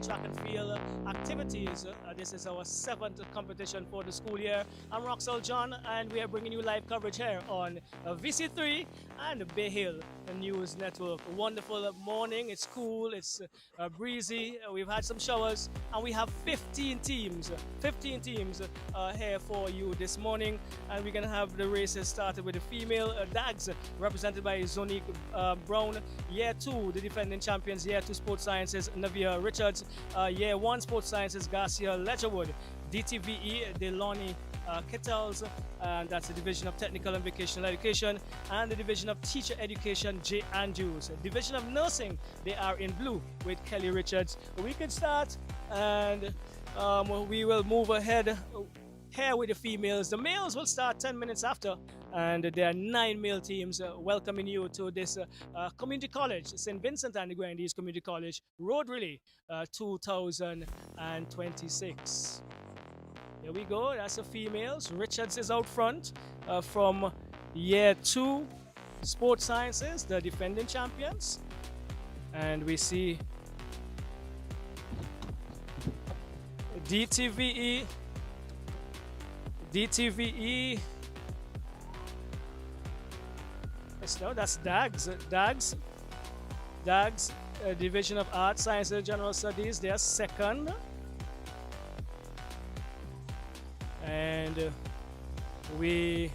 track and field activities. This is our 7th competition for the school year. I'm Roxel John, and we are bringing you live coverage here on VC3 and Bay Hill News Network. A wonderful morning. It's cool. It's breezy. We've had some showers, and we have 15 teams here for you this morning. And we're gonna have the races started with the female DAGs, represented by 𝑍𝑒𝑛𝑖 Brown. Year 2, the defending champions. Year 2 Sports Sciences, 𝑁𝑰𝑟 Richards. Year 1 Sports Sciences, 𝑐𝘰𝑚𝑝𝘳𝑟𝑔𝘩 𝑙𝘢𝑖𝑗 DTVE, 𝘠𝑒𝑙𝑢𝑐𝘪 𝐾𝑡𝑙𝑠, and that's the Division of Technical and Vocational Education, and the Division of Teacher Education, 𝑗&Js. Division of Nursing, they are in blue with Kelly Richards. We can start, and we will move ahead here with the females. The males will start 10 minutes after, and there are 9 male teams welcoming you to this community college, St. Vincent and the Grenadines Community College Road Relay 2026. Here we go, that's the females. Richards is out front from Year 2 Sports Sciences, the defending champions. And we see DTVE. No, that's DAGs, Division of Arts, Sciences, and General Studies. They are second. And we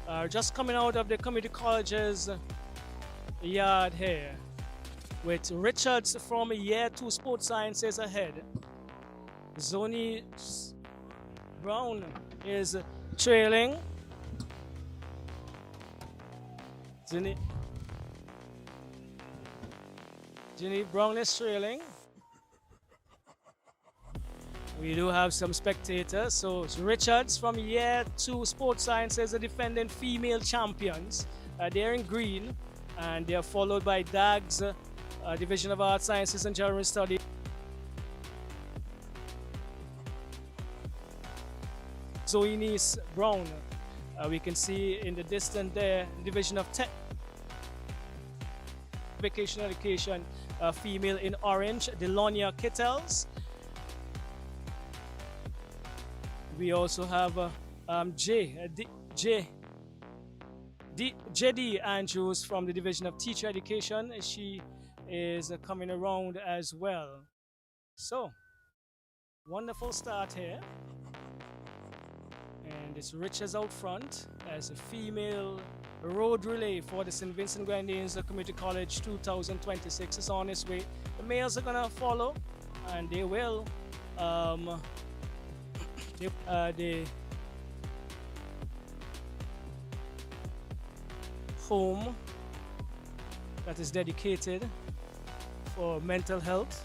are just coming out of the community college's yard here with Richards from Year 2 Sports Sciences ahead. 𝑍𝑒𝑛𝑖 Brown is trailing. 𝑍𝑒𝑛𝑖 Brown is trailing. We do have some spectators. So it's Richards from Year 2 Sports Sciences, the defending female champions. They're in green, and they're followed by DAGs, Division of Arts, Sciences, and General Studies. 𝑍𝑒𝑛𝑖 Brown. We can see in the distance there, Division of Tech Vocational Education, female in orange, 𝘠𝑒𝑙𝑢𝑐𝘪 𝐾𝑡𝑙𝑠. We also have 𝑗𝑑 Andrews from the Division of Teacher Education. She is coming around as well. So, wonderful start here. And it's Richards out front as a female road relay for the St. Vincent Grenadines Community College 2026 is on its way. The males are gonna follow, and they will the home that is dedicated for mental health.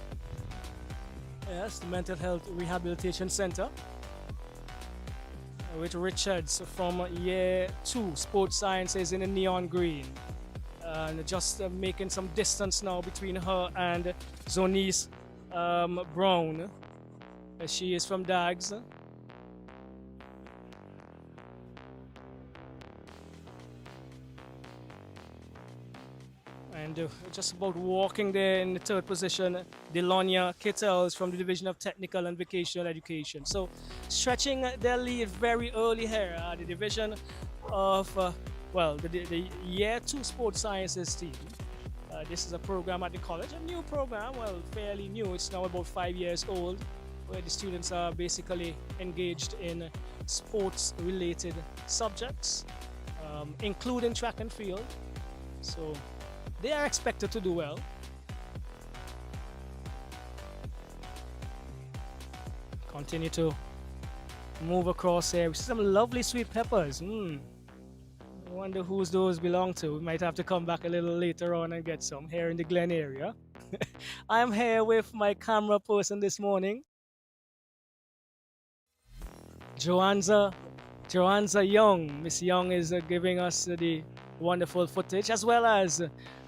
Yes, the Mental Health Rehabilitation Center, with Richards from Year 2 Sports Sciences in the neon green. And just making some distance now between her and 𝑍𝑒𝑛𝑖 Brown. She is from DAGs. And just about walking there in the 3rd position, 𝘠𝑒𝑙𝑢𝑐𝘪 𝐾𝑡𝑙𝑠 from the Division of Technical and Vocational Education. So stretching their lead very early here, the division of, the Year 2 Sports Sciences team. This is a program at the college, a new program, well, fairly new. It's now about 5 years old, where the students are basically engaged in sports-related subjects, including track and field. So they are expected to do well. Continue to move across here. We see some lovely sweet peppers. I wonder whose those belong to. We might have to come back a little later on and get some here in the Glen area. I'm here with my camera person this morning, Joanza Young. Miss Young is giving us the wonderful footage, as well as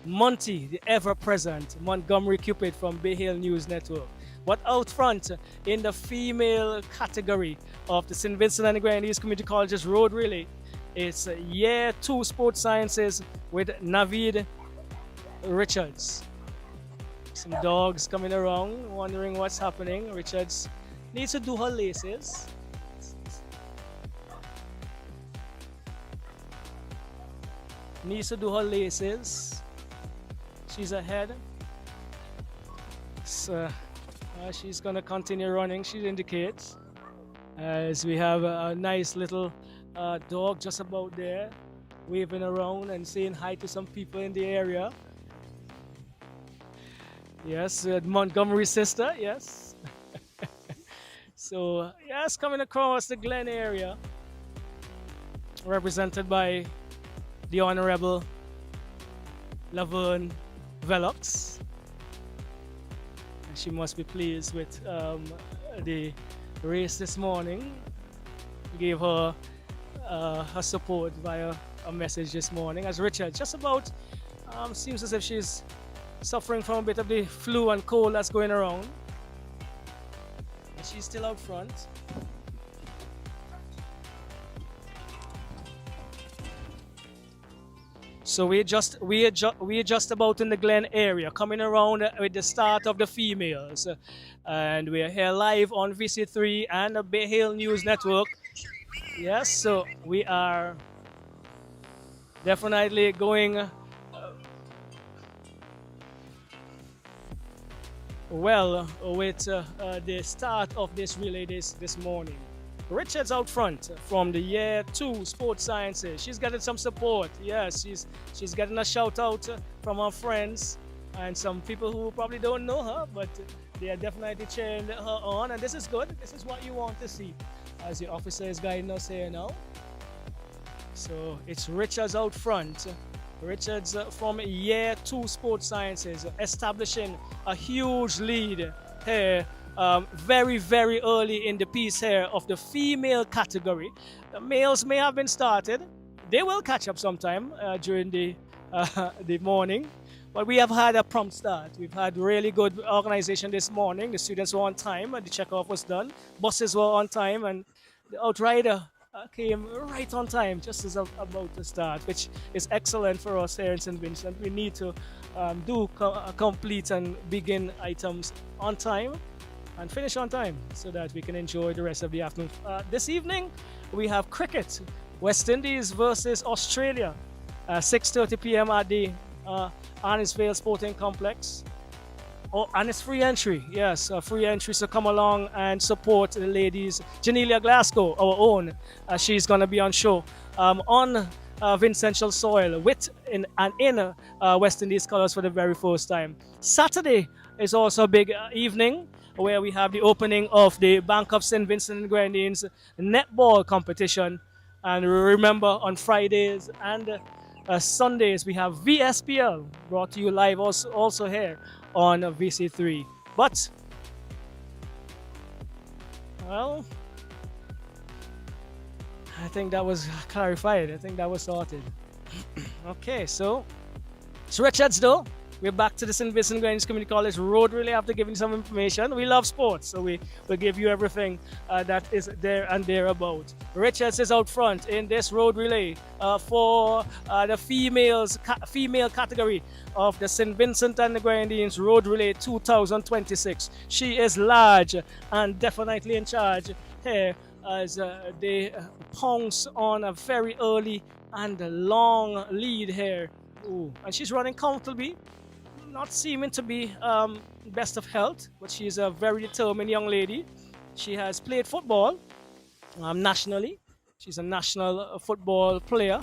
Monty, the ever-present Montgomery Cupid from Bay Hill News Network. But out front in the female category of the St. Vincent and the Grenadines Community College's Road Relay, it's Year 2 Sports Sciences with Naveed Richards. Some dogs coming around, wondering what's happening. Richards needs to do her laces. Needs to do her laces. She's ahead. So, she's gonna continue running, she indicates. As we have a nice little dog just about there, waving around and saying hi to some people in the area. Yes, Montgomery sister, yes. So, yes, coming across the Glen area, represented by the Honorable Laverne Velox. She must be pleased with the race this morning. We gave her her support via a message this morning. As Richard just about seems as if she's suffering from a bit of the flu and cold that's going around. And she's still out front. So we're just about in the Glen area, coming around with the start of the females, and we're here live on VC3 and the Bay Hill News Network. Yes, so we are definitely going well with the start of this relay this morning. Richards out front from the Year 2 Sports Sciences. She's getting some support. Yes, she's getting a shout out from her friends and some people who probably don't know her, but they are definitely cheering her on, and this is good. This is what you want to see as the officer is guiding us here now. So it's Richards out front. Richards from Year 2 Sports Sciences establishing a huge lead here. Very, very early in the piece here of the female category. The males may have been started. They will catch up sometime during the morning. But we have had a prompt start. We've had really good organization this morning. The students were on time and the checkoff was done. Buses were on time and the outrider came right on time just as about to start, which is excellent for us here in St. Vincent. We need to complete and begin items on time and finish on time so that we can enjoy the rest of the afternoon. This evening, we have cricket. West Indies versus Australia. 6:30 p.m. at the Arnisvale Sporting Complex. Oh, and it's free entry. Yes, free entry. So come along and support the ladies. Janelia Glasgow, our own. She's going to be on show on Vincential soil in West Indies colours for the very first time. Saturday is also a big evening, where we have the opening of the Bank of St. Vincent and Grenadines netball competition. And remember, on Fridays and Sundays, we have VSPL brought to you live also here on VC3. But, well, I think that was clarified. I think that was sorted. Okay, so it's Richards though. We're back to the St. Vincent Grenadines Community College Road Relay after giving some information. We love sports, so we will give you everything that is there and thereabout. Richards is out front in this road relay for the female category of the St. Vincent and the Grenadines Road Relay 2026. She is large and definitely in charge here as they pounce on a very early and long lead here. Ooh. And she's running comfortably. Not seeming to be best of health, but she's a very determined young lady. She has played football nationally. She's a national football player,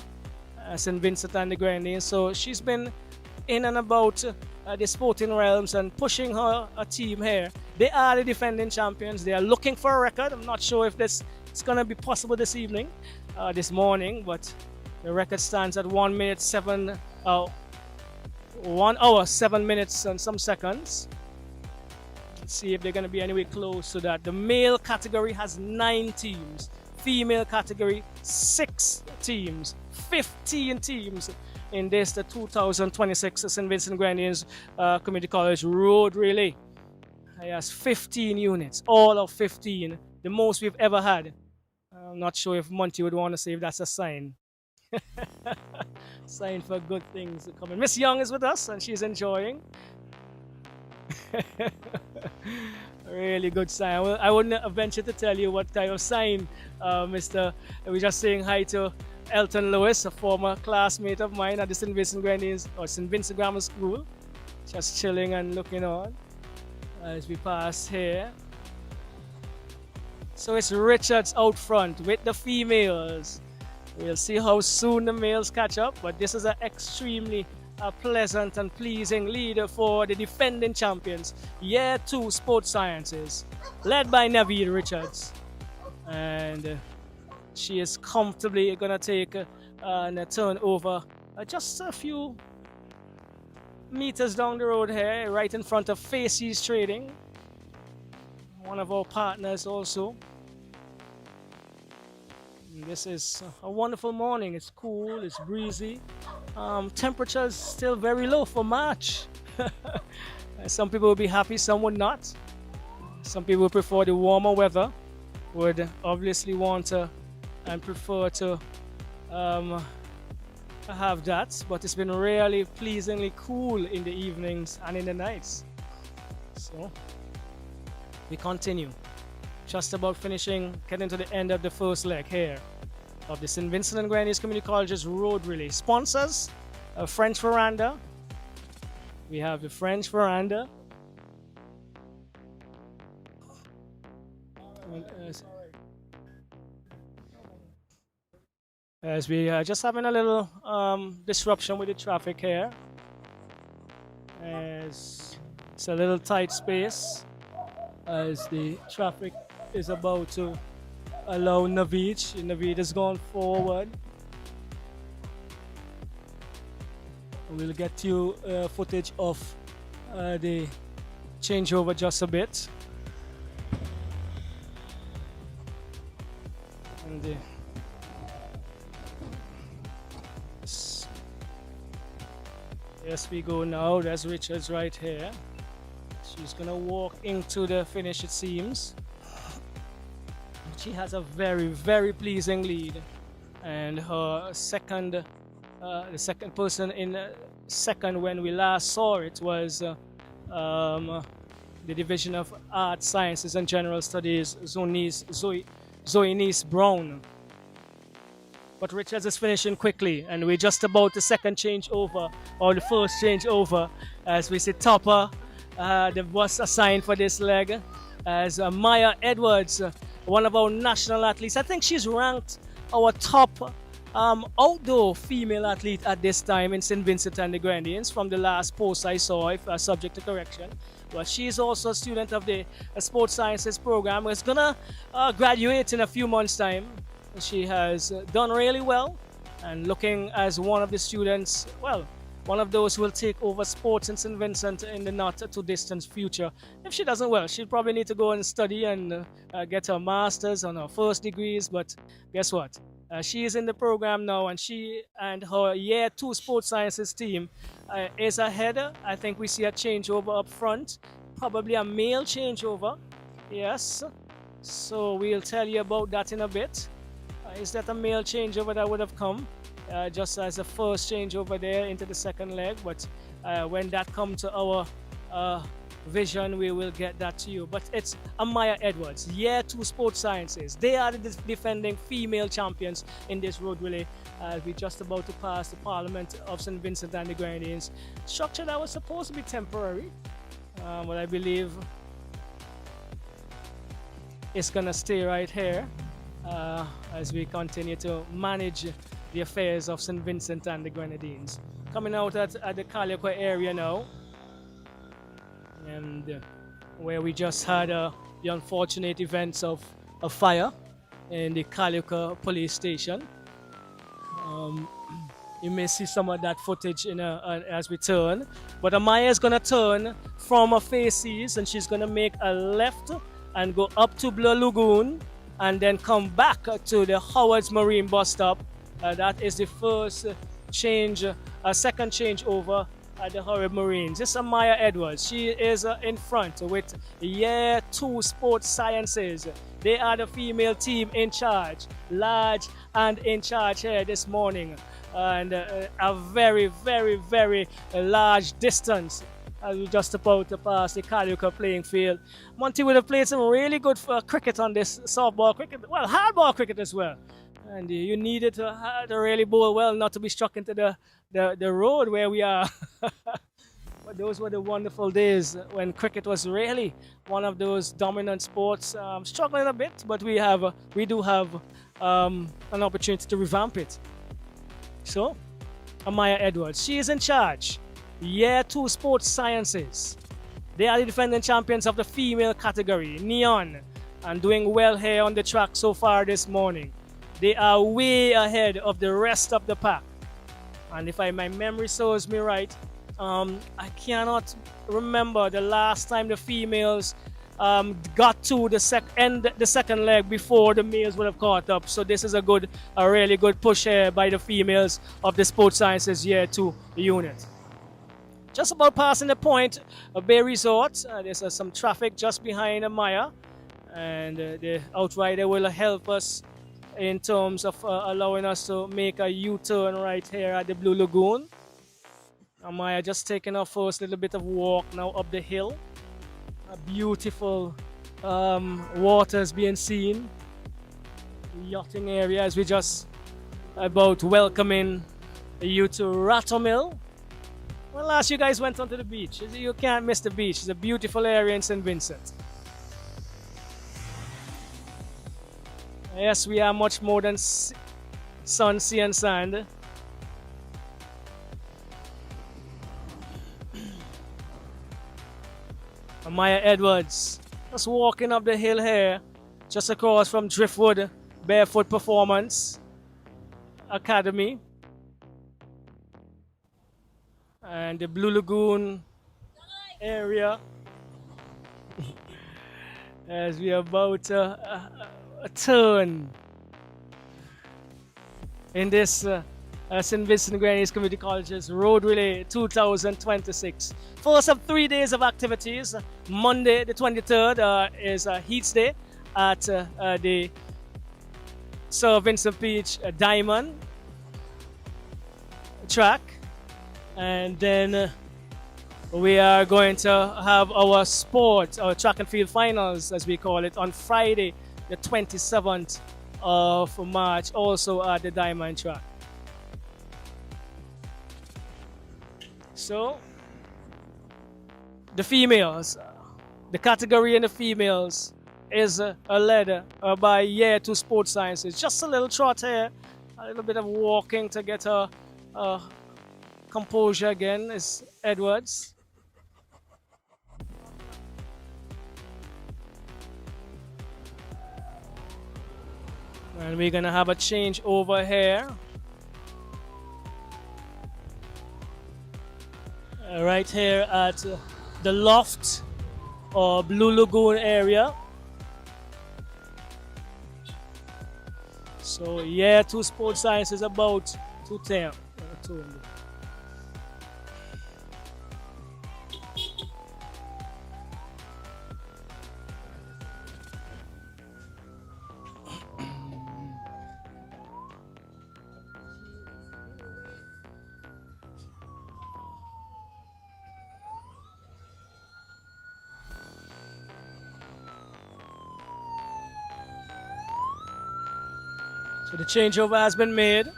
St. Vincent and the Grenadines. So she's been in and about the sporting realms and pushing her team here. They are the defending champions. They are looking for a record. I'm not sure if this is going to be possible this morning, but the record stands at 1 hour, 7 minutes and some seconds. Let's see if they're going to be anywhere close to that. The male category has 9 teams. Female category, 6 teams. 15 teams in this, the 2026 St. Vincent Grenadines Community College Road Relay. Yes, 15 units, all of 15, the most we've ever had. I'm not sure if Monty would want to say if that's a sign. Sign for good things coming. Miss Young is with us and she's enjoying. Really good sign. Well, I wouldn't venture to tell you what type of sign, Mr. We're just saying hi to Elton Lewis, a former classmate of mine at the St. Vincent Grenadines or St. Vincent Grammar School. Just chilling and looking on as we pass here. So it's Richards out front with the females. We'll see how soon the males catch up, but this is an extremely pleasant and pleasing lead for the defending champions, Year 2 Sports Sciences, led by Naveed Richards. And she is comfortably going to take a turn over just a few meters down the road here, right in front of Faces Trading, one of our partners also. And this is a wonderful morning. It's cool, it's breezy. Temperature is still very low for March. Some people will be happy, some would not. Some people prefer the warmer weather, would obviously want to and prefer to have that, but it's been really pleasingly cool in the evenings and in the nights. So we continue. Just about finishing, getting to the end of the first leg here of the St. Vincent and Grenadines Community College's Road Relay. Sponsors, French Veranda. We have the French Veranda. As we are just having a little disruption with the traffic here. As it's a little tight space as the traffic is about to allow Naveed. Naveed has gone forward. We'll get you footage of the changeover just a bit. And yes, we go now. There's Richards right here. She's gonna walk into the finish, it seems. She has a very, very pleasing lead, and her second, the second person in second when we last saw it was the Division of Arts, Sciences and General Studies, Zoe Brown. But Richards is finishing quickly, and we're just about the second change over, or the first change over, as we see Topper. There was assigned for this leg as Maya Edwards, one of our national athletes. I think she's ranked our top outdoor female athlete at this time in St. Vincent and the Grenadines from the last post I saw, if subject to correction. But she's also a student of the Sports Sciences program. Is gonna graduate in a few months' time. She has done really well and looking as one of the students, well, one of those who will take over sports in St. Vincent in the not too distant future. If she doesn't, well, she'll probably need to go and study and get her master's and her first degrees. But guess what? She is in the program now, and she and her Year 2 Sports Sciences team is ahead. I think we see a changeover up front, probably a male changeover. Yes. So we'll tell you about that in a bit. Is that a male changeover that would have come? Just as a first change over there into the second leg, but when that comes to our vision, we will get that to you. But it's Amaya Edwards, Year 2 Sports Sciences. They are the defending female champions in this road relay. We're just about to pass the Parliament of St. Vincent and the Grenadines. Structure that was supposed to be temporary, but I believe it's gonna stay right here as we continue to manage the affairs of St. Vincent and the Grenadines. Coming out at the 𝑐𝑰𝑚𝑝𝘺 area now, and where we just had the unfortunate events of a fire in the 𝑐𝑰𝑚𝑝𝘺 police station. You may see some of that footage as we turn, but Amaya is going to turn from Faces, and she's going to make a left and go up to Blue Lagoon and then come back to the Howard's Marine bus stop. That is the first change, second change over at the Howard Marines. This is Amaya Edwards. She is in front with Year 2 Sports Sciences. They are the female team in charge, large and in charge here this morning. And a very, very, very large distance as we just about to pass the Calico playing field. Monty would have played some really good cricket on this softball cricket, well, hardball cricket as well. And you needed to really bowl well, not to be struck into the road where we are. But those were the wonderful days when cricket was really one of those dominant sports. Struggling a bit, but we do have an opportunity to revamp it. So, Amaya Edwards, she is in charge. Year 2 Sports Sciences. They are the defending champions of the female category, Neon, and doing well here on the track so far this morning. They are way ahead of the rest of the pack. And if my memory serves me right, I cannot remember the last time the females got to the second leg before the males would have caught up. So this is a really good push here by the females of the Sports Sciences Year 2 unit. Just about passing the point of Bay Resort, there's some traffic just behind Amaya, and the outrider will help us in terms of allowing us to make a U-turn right here at the Blue Lagoon. Amaya just taking our first little bit of walk now up the hill. A beautiful waters being seen. Yachting area as we just about welcoming you to Rattlemill. Well, last you guys went onto the beach. You can't miss the beach. It's a beautiful area in St. Vincent. Yes, we are much more than sun, sea, and sand. Amaya Edwards just walking up the hill here, just across from Driftwood Barefoot Performance Academy. And the Blue Lagoon area as we are about a turn in this St. Vincent Grenadines Community College's Road Relay 2026. First of 3 days of activities. Monday the 23rd is Heats Day at the Sir Vincent Peach Diamond track. And then we are going to have our track and field finals, as we call it, on Friday, the 27th of March, also at the Diamond track. So, the females, the category in the females is led by Year 2 Sports Sciences. Just a little trot here, a little bit of walking to get her composure again is Edwards. And we're gonna have a change over here. Right here at the loft or Blue Lagoon area. So Year 2 Sports Science is about to turn. So the changeover has been made.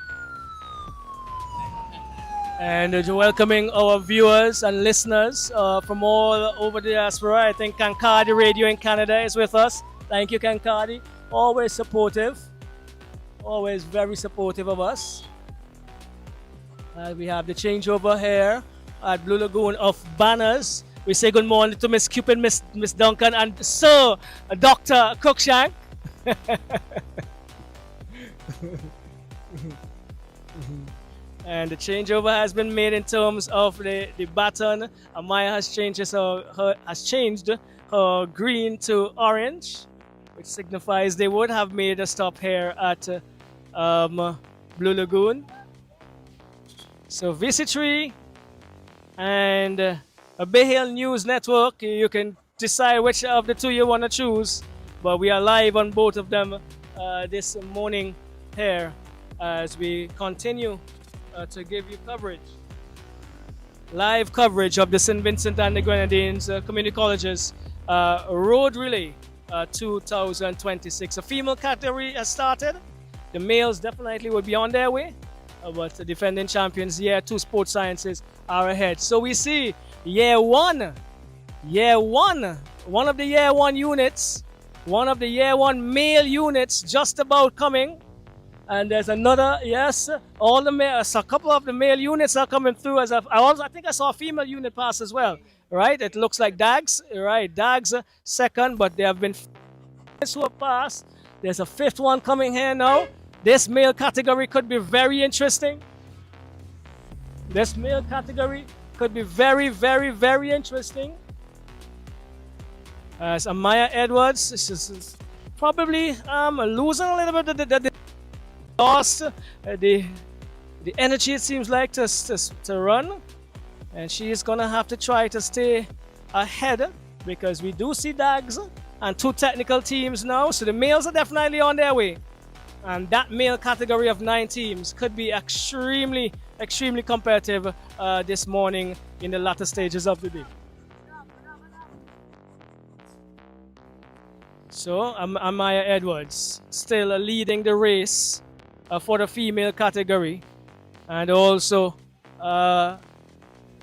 And welcoming our viewers and listeners from all over the diaspora. I think 𝑐𝑰𝑑 Radio in Canada is with us. Thank you, 𝑐𝑰𝑑. Always supportive. Always very supportive of us. We have the changeover here at Blue Lagoon of banners. We say good morning to Miss Cupid, Miss Duncan, and Sir Dr. Cruikshank. And the changeover has been made in terms of the baton. Amaya has changed her green to orange, which signifies they would have made a stop here at Blue Lagoon. So VC3 and Bay Hill News Network, you can decide which of the two you want to choose, but we are live on both of them this morning here as we continue to give you coverage. live coverage of the St. Vincent and the Grenadines Community Colleges Road Relay 2026. A female category has started. The males definitely will be on their way, but the defending champions, Year 2 Sports Sciences, are ahead. So we see Year 1, one of the Year 1 units, one of the Year 1 male units just about coming. And there's another, yes, all the male, a couple of the male units are coming through. I think I saw a female unit pass as well, right? It looks like Dags, right? Dags second, but there have been who have passed. There's a fifth one coming here now. This male category could be very interesting. This male category could be very, very, very interesting. As Amaya Edwards is probably losing a little bit of the lost the energy, it seems like, to run, and she is gonna have to try to stay ahead, because we do see Dags and 2 technical teams now, so the males are definitely on their way, and that male category of 9 teams could be extremely competitive this morning in the latter stages of the day. So Amaya Edwards still leading the race for the female category, and also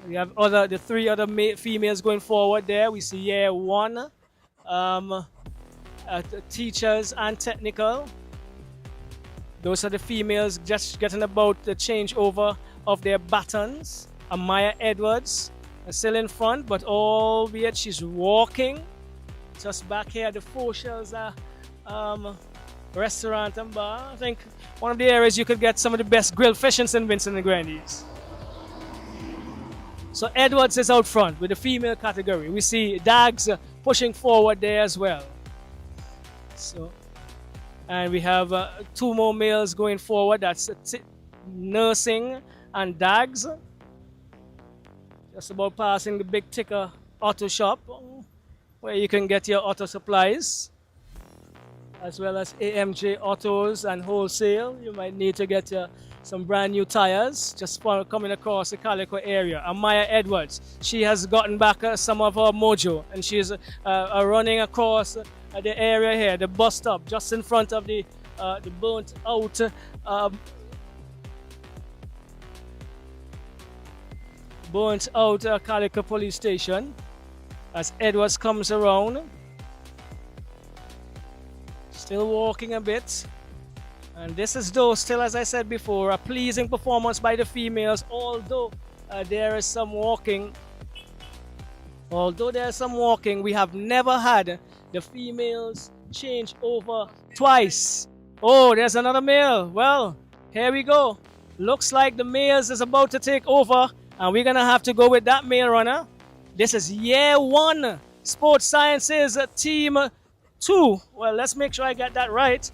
we have the 3 other females going forward there. We see Year 1 teachers and technical. Those are the females just getting about the changeover of their batons. Amaya Edwards is still in front, but albeit she's walking just back here at the 𝘱𝑒𝑠 restaurant and bar. I think one of the areas you could get some of the best grilled fish in St. Vincent and the Grenadines. So Edwards is out front with the female category. We see Dags pushing forward there as well. So, and we have 2 more males going forward. That's nursing and Dags. Just about passing the Big Ticker auto shop, where you can get your auto supplies, as well as AMJ Autos and Wholesale. You might need to get some brand new tires just for coming across the Calico area. Amaya Edwards, she has gotten back some of her mojo, and she's running across the area here, the bus stop, just in front of the burnt out Calico police station, as Edwards comes around. Still walking a bit, and this is, though, still, as I said before, a pleasing performance by the females, although there is some walking. Although there's some walking, we have never had the females change over twice. Oh, there's another male. Well, here we go. Looks like the males is about to take over, and we're gonna have to go with that male runner. This is Year 1 Sports Sciences Team 2. Well, let's make sure I get that right.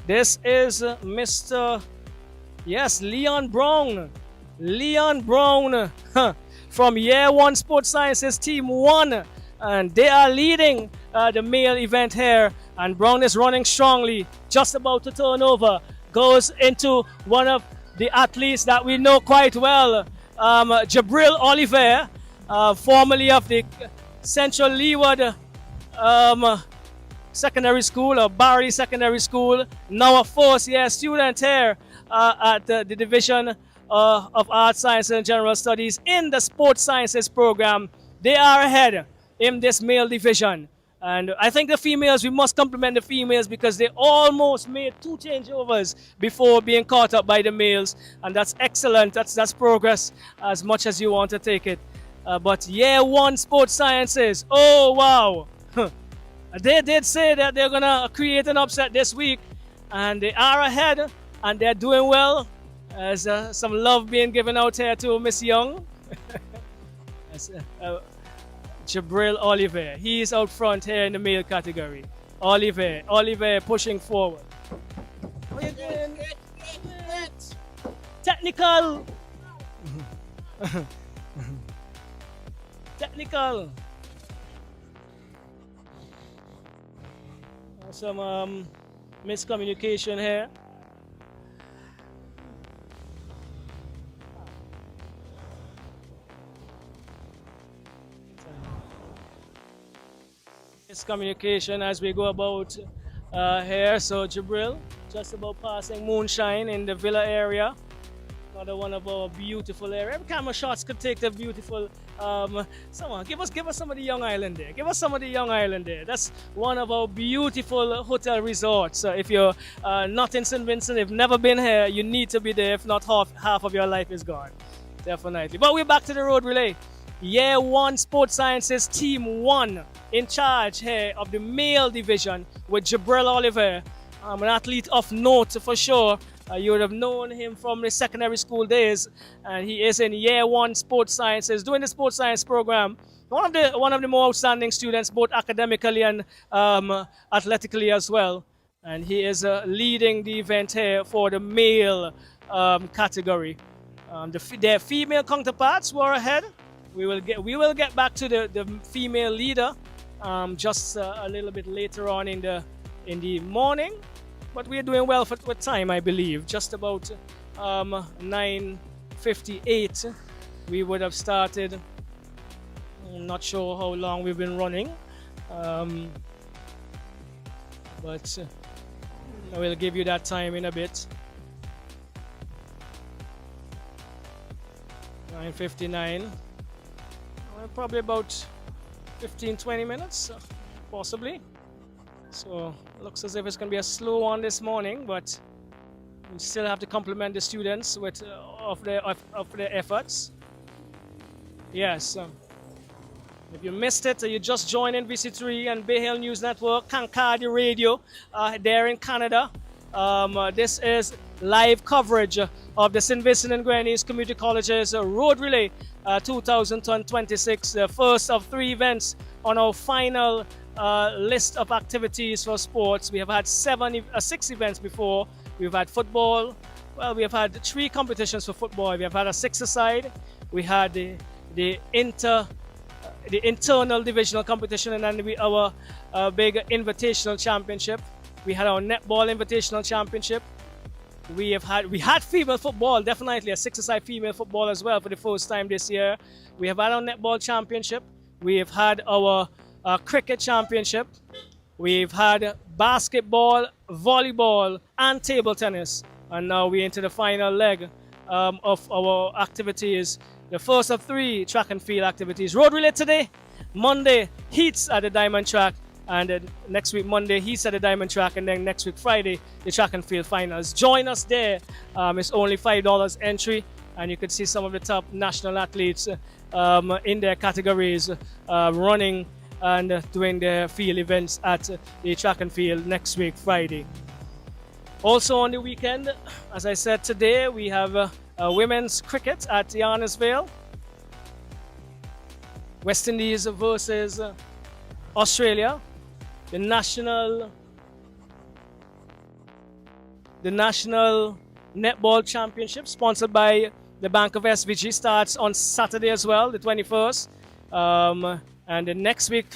This is Mr. Yes, Leon Brown. Leon Brown from Year 1 Sports Sciences Team 1. And they are leading the male event here. And Brown is running strongly, just about to turn over. Goes into one of the athletes that we know quite well, 𝐺𝑎𝑏𝑟𝑖𝑙 Oliver, formerly of the Central Leeward Secondary School, or Barry Secondary School, now a first-year student here at the Division of Arts, Science and General Studies in the Sports Sciences program. They are ahead in this male division. And I think the females, we must compliment the females, because they almost made 2 changeovers before being caught up by the males. And that's excellent. That's progress, as much as you want to take it. But Year 1 Sports Sciences, oh wow. They did say that they're going to create an upset this week. And they are ahead, and they're doing well. There's some love being given out here to Miss Young. 𝐺𝑎𝑏𝑟𝑖𝑙 Oliver, he is out front here in the male category. Oliver pushing forward. What are you doing? Technical. Technical. Some miscommunication here. miscommunication as we go about here. So Jibril, just about passing Moonshine in the Villa area. Another one of our beautiful area. Every camera shots could take the beautiful. Someone give us some of the Young Island there. Give us some of the Young Island there. That's one of our beautiful hotel resorts. If you're not in St. Vincent, if never been here, you need to be there. If not, half of your life is gone. Definitely. But we're back to the road relay. Year 1 Sports Sciences Team 1 in charge here of the male division with Jibril Oliver, an athlete of note for sure. You would have known him from the secondary school days, and he is in Year 1 Sports Sciences, doing the sports science program. One of the more outstanding students, both academically and athletically as well. And he is leading the event here for the male category. Their female counterparts were ahead. We will get back to the female leader just a little bit later on in the morning. But we're doing well with time, I believe. Just about 9:58, we would have started. I'm not sure how long we've been running, but I will give you that time in a bit. 9:59. Probably about 15-20 minutes, possibly. So looks as if it's going to be a slow one this morning, but we still have to compliment the students with of their efforts. Yes. If you missed it, you just joined in VC3 and Bay Hill News Network, 𝐶𝑰𝑚𝑝𝘺𝑟𝑔𝘩 Radio, there in Canada. This is live coverage of the St. Vincent and Grenadines Community College's Road Relay 2026, the first of 3 events on our final list of activities for sports. We have had 6 events before. We've had football. Well, we have had 3 competitions for football. We have had a 6-a-side. We had the internal divisional competition, and then our big invitational championship. We had our netball invitational championship. We had female football, definitely a 6-a-side female football as well for the first time this year. We have had our netball championship. We have had our cricket championship. We've had basketball, volleyball, and table tennis. And now we're into the final leg of our activities. The first of 3 track and field activities. Road relay today, Monday, heats at the Diamond Track. And then next week, Monday, heats at the Diamond Track. And then next week, Friday, the track and field finals. Join us there. It's only $5 entry. And you can see some of the top national athletes in their categories running and doing their field events at the track and field next week, Friday. Also on the weekend, as I said today, we have women's cricket at Yarnesville. West Indies versus Australia. The national netball championship sponsored by the Bank of SVG starts on Saturday as well, the 21st. And the next week,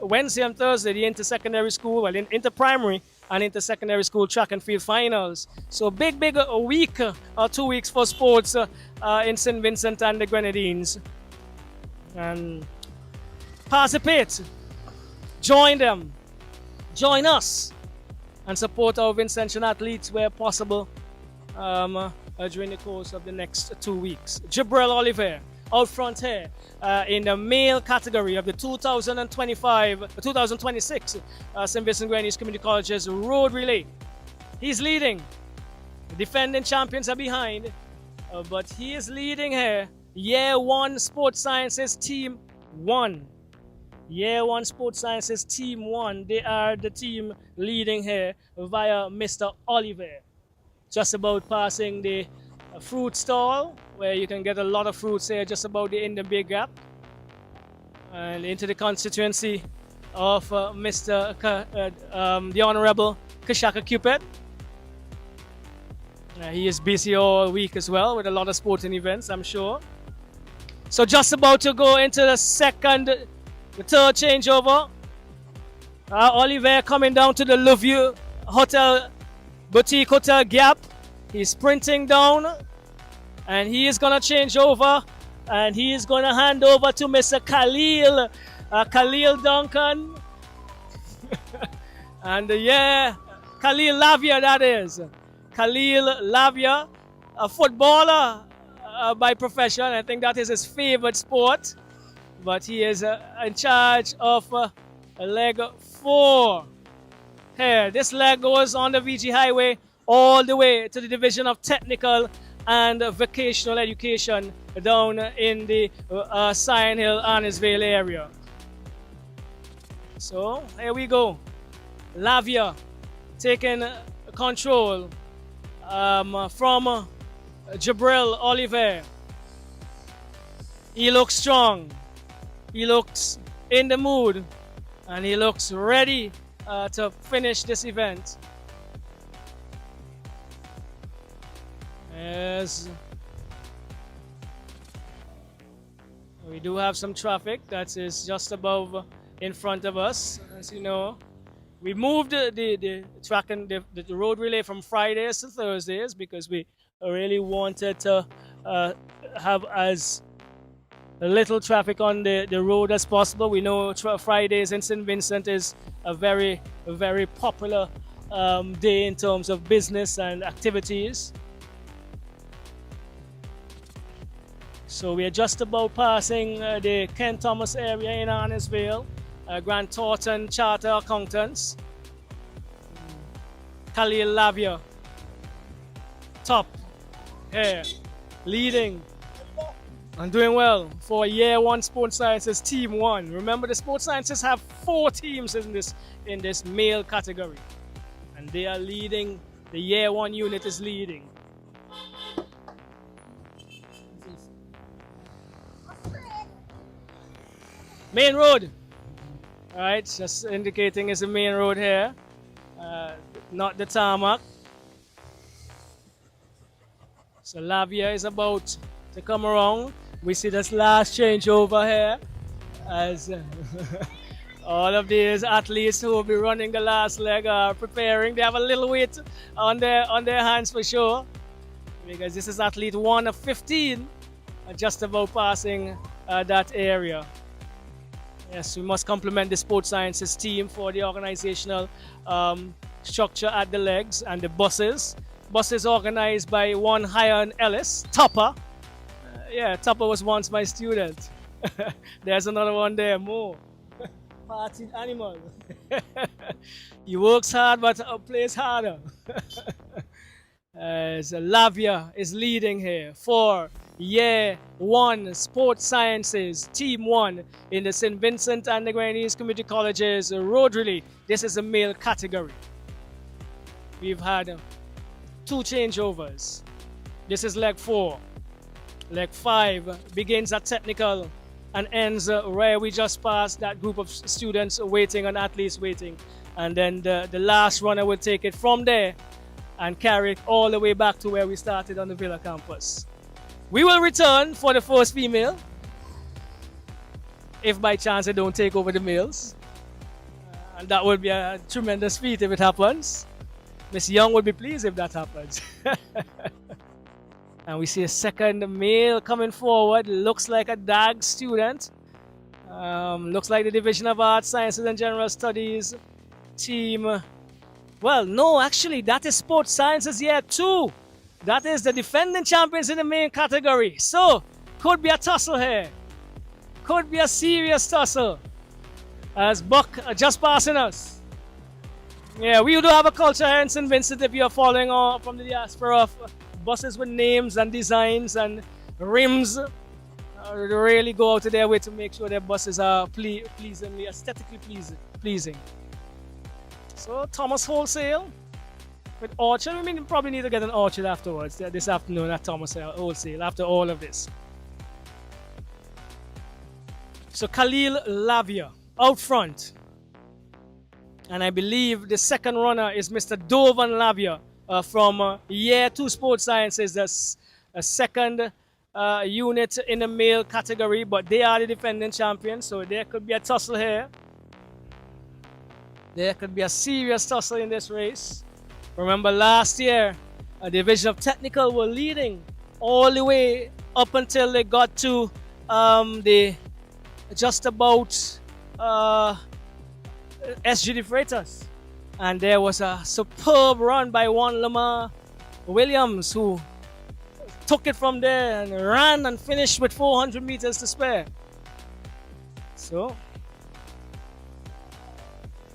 Wednesday and Thursday, the inter-secondary school, well, inter-primary and inter-secondary school track and field finals. So big a week or 2 weeks for sports in St. Vincent and the Grenadines. And participate, join them, join us, and support our Vincentian athletes where possible during the course of the next 2 weeks. Jibril Oliver out front here in the male category of the 2026 St. Vincent Grenadines Community College's Road Relay. He's leading. The defending champions are behind, but he is leading here. Year 1 Sports Sciences Team 1. Year 1 Sports Sciences Team 1. They are the team leading here via Mr. Oliver. Just about passing the fruit stall, where you can get a lot of fruits here just about in the big gap, and into the constituency of the Honorable 𝐶𝑰𝑚𝑝𝘺𝑟𝑔𝑡. He is busy all week as well with a lot of sporting events, I'm sure. So just about to go into the third changeover. Oliver coming down to the 𝘠𝑒𝑢𝑑𝘦 Boutique Hotel Gap. He's sprinting down, and he is going to change over, and he is going to hand over to Mr. Khalil Duncan. And yeah, 𝐶𝘰𝑚𝑒 that is. 𝐶𝘰𝑚𝑒, a footballer by profession. I think that is his favorite sport. But he is in charge of leg 4 here. This leg goes on the VG Highway all the way to the Division of Technical and Vocational Education down in the 𝘰𝑗𝑛𝑢𝑙-𝘮𝑖𝑛𝑠ville area. So here we go. Lavia taking control from Jabril Oliver. He looks strong. He looks in the mood. And he looks ready to finish this event. As we do have some traffic that is just above in front of us. As you know, we moved the track and the road relay from Fridays to Thursdays because we really wanted to have as little traffic on the road as possible. We know Fridays in St. Vincent is a very, very popular day in terms of business and activities. So we are just about passing the Ken Thomas area in Arnisville, Grant Thornton Charter Accountants. 𝐶𝘰𝑚𝑒, top here, leading and doing well for Year 1 Sports Sciences Team 1. Remember, the Sports Sciences have 4 teams in this male category, and they are leading. The Year 1 unit is leading. Main road. All right, just indicating it's a main road here, not the tarmac. So Lavia is about to come around. We see this last changeover here as all of these athletes who will be running the last leg are preparing. They have a little weight on their hands for sure, because this is athlete 1 of 15, just about passing that area. Yes, we must compliment the Sports Sciences team for the organizational structure at the legs and the buses. Buses organized by one Hiron Ellis, Topper. Yeah, Topper was once my student. There's another one there, more. Party animal. He works hard but plays harder. So Lavia is leading here for Year 1 Sports Sciences Team 1 in the St. Vincent and the Grenadines Community Colleges road relay. This is a male category. We've had 2 changeovers. This is leg 4. Leg 5 begins at technical and ends where we just passed that group of students waiting and athletes waiting. And then the last runner will take it from there and carry it all the way back to where we started on the Villa campus. We will return for the first female, if by chance they don't take over the males. And that would be a tremendous feat if it happens. Miss Young would be pleased if that happens. And we see a second male coming forward. Looks like a DAG student. Looks like the Division of Arts, Sciences and General Studies team. Well, no, actually, that is Sports Sciences Year 2. That is the defending champions in the main category. So, could be a tussle here. Could be a serious tussle. As Buck just passing us. Yeah, we do have a culture here in St. Vincent if you're following on from the diaspora of buses with names and designs and rims. They really go out of their way to make sure their buses are pleasingly, aesthetically pleasing. So, Thomas Wholesale with Orchard. I mean, you probably need to get an Orchard afterwards, this afternoon at Thomas Wholesale, after all of this. So 𝐶𝘰𝑚𝑒 out front. And I believe the second runner is Mr. Dovan Lavia from Year 2 Sports Sciences, the second unit in the male category, but they are the defending champions, so there could be a tussle here. There could be a serious tussle in this race. Remember last year, a Division of Technical were leading all the way up until they got to the just about SG de Freitas. And there was a superb run by one Lamar Williams, who took it from there and ran and finished with 400 meters to spare. So,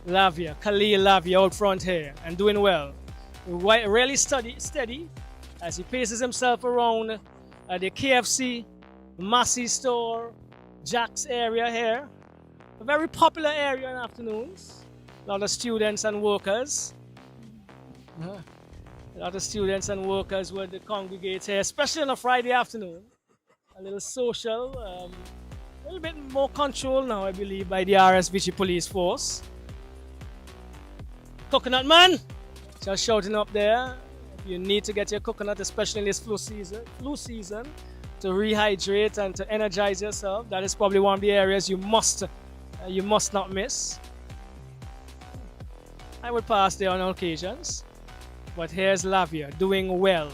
Khalil Lavia out front here and doing well. Really steady as he paces himself around the KFC, Massey store, Jack's area here. A very popular area in afternoons. A lot of students and workers. A lot of students and workers would congregate here, especially on a Friday afternoon. A little social, a little bit more control now, I believe, by the RSVG police force. Coconut man, just shouting up there. If you need to get your coconut, especially in this flu season, to rehydrate and to energize yourself, that is probably one of the areas you must not miss. I would pass there on occasions, but here's Lavia doing well.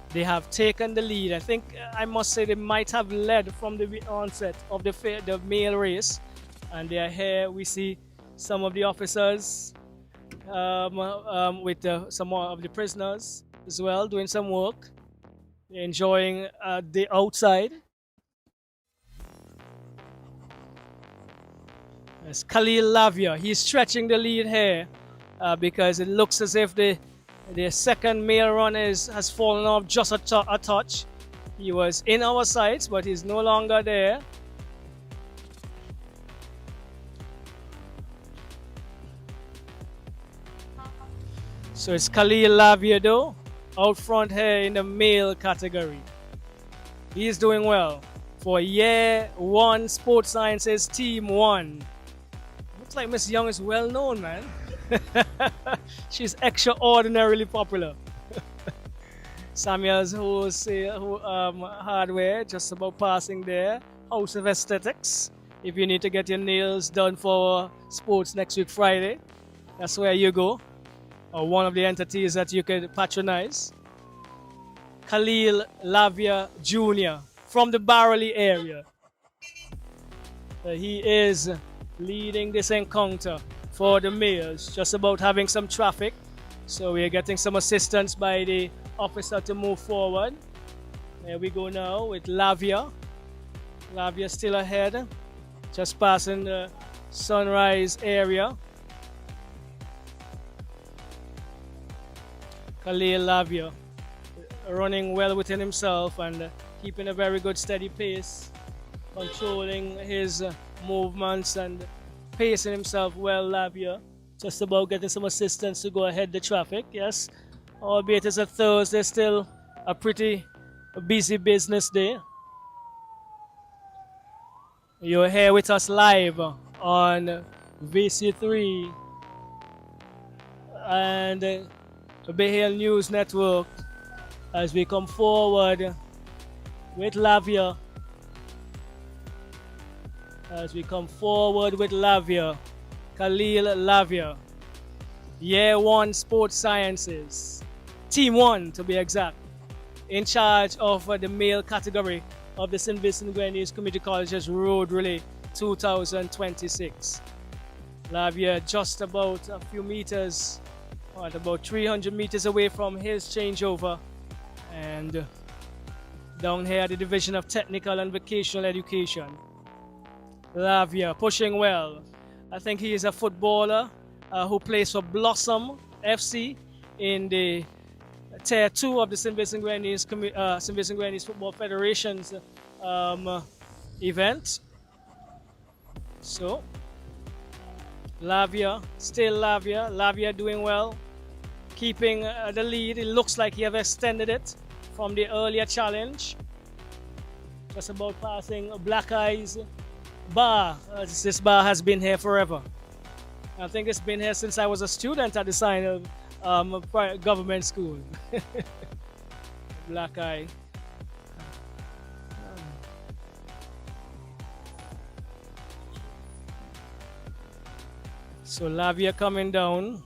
They have taken the lead. I think I must say they might have led from the onset of the male race, and they are here. We see some of the officers with some more of the prisoners as well doing some work. They're enjoying the outside. It's Khalil Lavia. He's stretching the lead here because it looks as if the second male runner has fallen off just a touch. He was in our sights, but he's no longer there. So it's Khalil Lavia though, out front here in the male category. He's doing well for Year 1 Sports Sciences Team 1. Looks like Miss Young is well known, man. She's extraordinarily popular. Samuel's hardware, just about passing there. House of Aesthetics. If you need to get your nails done for sports next week Friday, that's where you go. Or one of the entities that you could patronize. Khalil Lavia Jr. from the Barley area. He is leading this encounter for the males, just about having some traffic. So we are getting some assistance by the officer to move forward. There we go now with Lavia. Lavia still ahead, just passing the Sunrise area. Khalil Lavia running well within himself and keeping a very good steady pace, controlling his movements and pacing himself well. Lavia just about getting some assistance to go ahead the traffic. Yes, albeit it's a Thursday, still a pretty busy business day. You're here with us live on VC3 and the Bay Hill News Network as we come forward with Lavia. Khalil Lavia, Year 1 Sports Sciences, Team 1 to be exact, in charge of the male category of the St. Vincent Grenadines Community College's Road Relay 2026. Lavia just about a few meters, about 300 meters away from his changeover, and down here at the Division of Technical and Vocational Education. Lavia pushing well. I think he is a footballer who plays for Blossom FC in the Tier 2 of the St. Vincent Grenadines Football Federation's event. So Lavia, still Lavia doing well, keeping the lead. It looks like he has extended it from the earlier challenge. Just about passing Black Eyes bar. This bar has been here forever. I think it's been here since I was a student at the sign of government school. Black Eye. So Lavia coming down,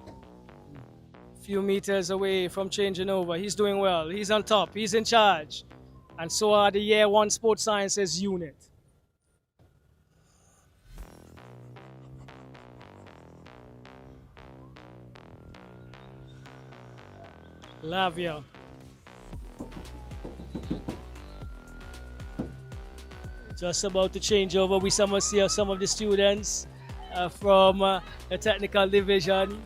a few meters away from changing over. He's doing well. He's on top. He's in charge. And so are the Year 1 Sports Sciences unit. Lavia. Just about to change over. We some see some of the students from the technical division.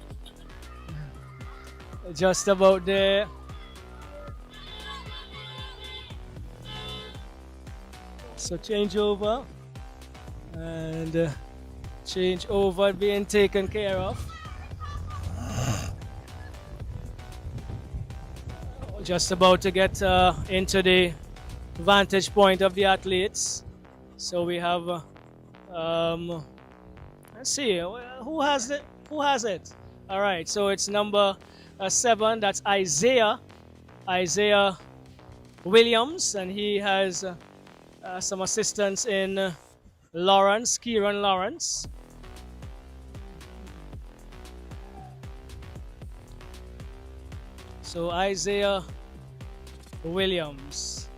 Just about there. So change over. And change over being taken care of. Just about to get into the vantage point of the athletes. So we have, let's see, who has it? Who has it? All right, so it's number 7. That's Isaiah Williams, and he has some assistance in Lawrence, Kieran Lawrence. So Isaiah Williams,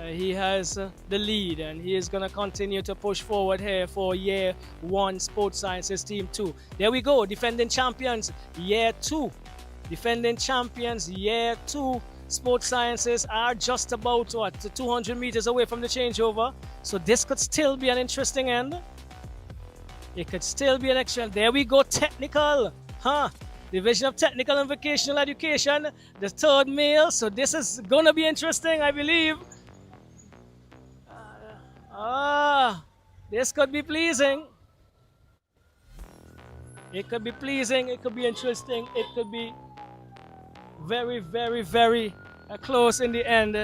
he has the lead, and he is going to continue to push forward here for Year 1 Sports Sciences Team 2. There we go, defending champions Year 2. Defending champions Year 2 Sports Sciences are just about 200 meters away from the changeover. So this could still be an interesting end. It could still be an excellent. There we go, technical. Division of Technical and Vocational Education, the 3rd male. So this is going to be interesting, I believe. This could be pleasing. It could be pleasing. It could be interesting. It could be very, very, very close in the end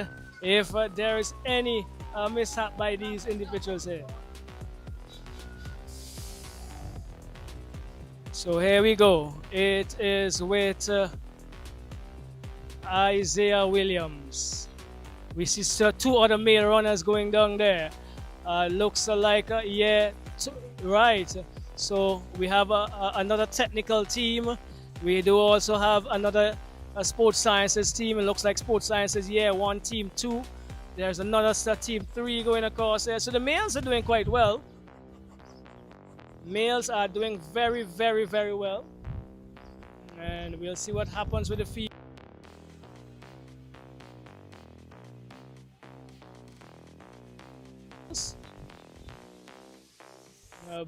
if there is any mishap by these individuals here. So here we go. It is with Isaiah Williams. We see 2 other male runners going down there. Looks like, yeah, right. So we have another technical team. We do also have another Sports Sciences team. It looks like Sports Sciences Year 1 Team 2. There's another Team 3 going across there. So the males are doing quite well. Males are doing very, very, very well. And we'll see what happens with the females.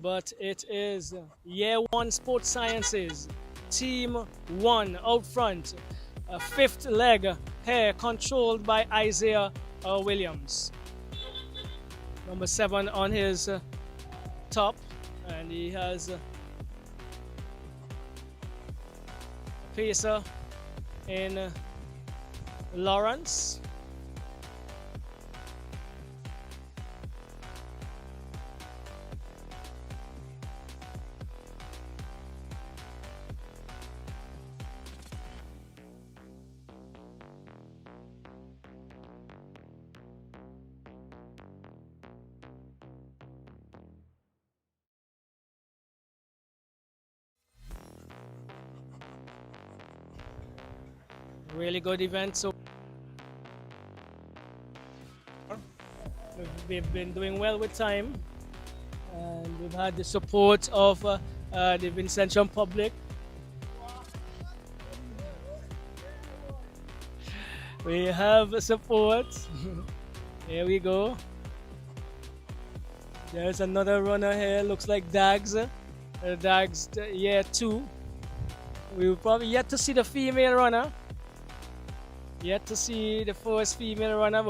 But it is Year 1 Sports Sciences, Team 1 out front. 5th leg here controlled by Isaiah Williams. Number 7 on his top. And he has a pacer in Lawrence. Really good event. So we've been doing well with time, and we've had the support of the Vincentian public. We have support. Here we go. There's another runner here. Looks like Dags. Dags Year 2. We will probably yet to see the female runner. Yet to see the first female runner.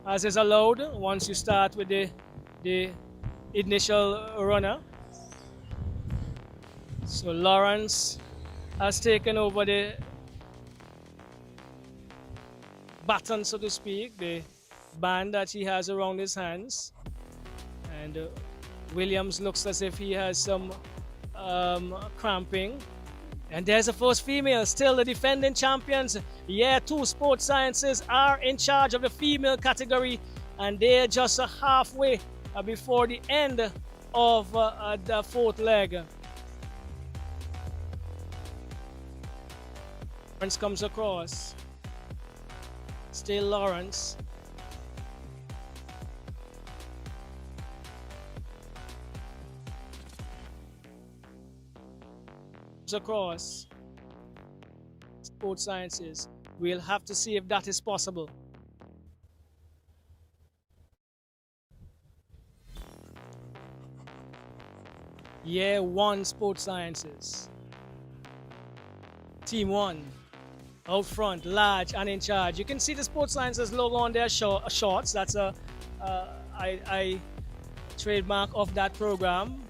As is allowed once you start with the initial runner. So Lawrence has taken over the baton, so to speak, the band that he has around his hands. And Williams looks as if he has some cramping. And there's the first female. Still the defending champions Year 2 Sports Sciences are in charge of the female category, and they're just halfway before the end of the 4th leg. Lawrence comes across. Still Lawrence. across sports sciences. We'll have to see if that is possible. Year 1 sports sciences. Team 1. Out front, large and in charge. You can see the sports sciences logo on their shorts. That's a trademark of that program.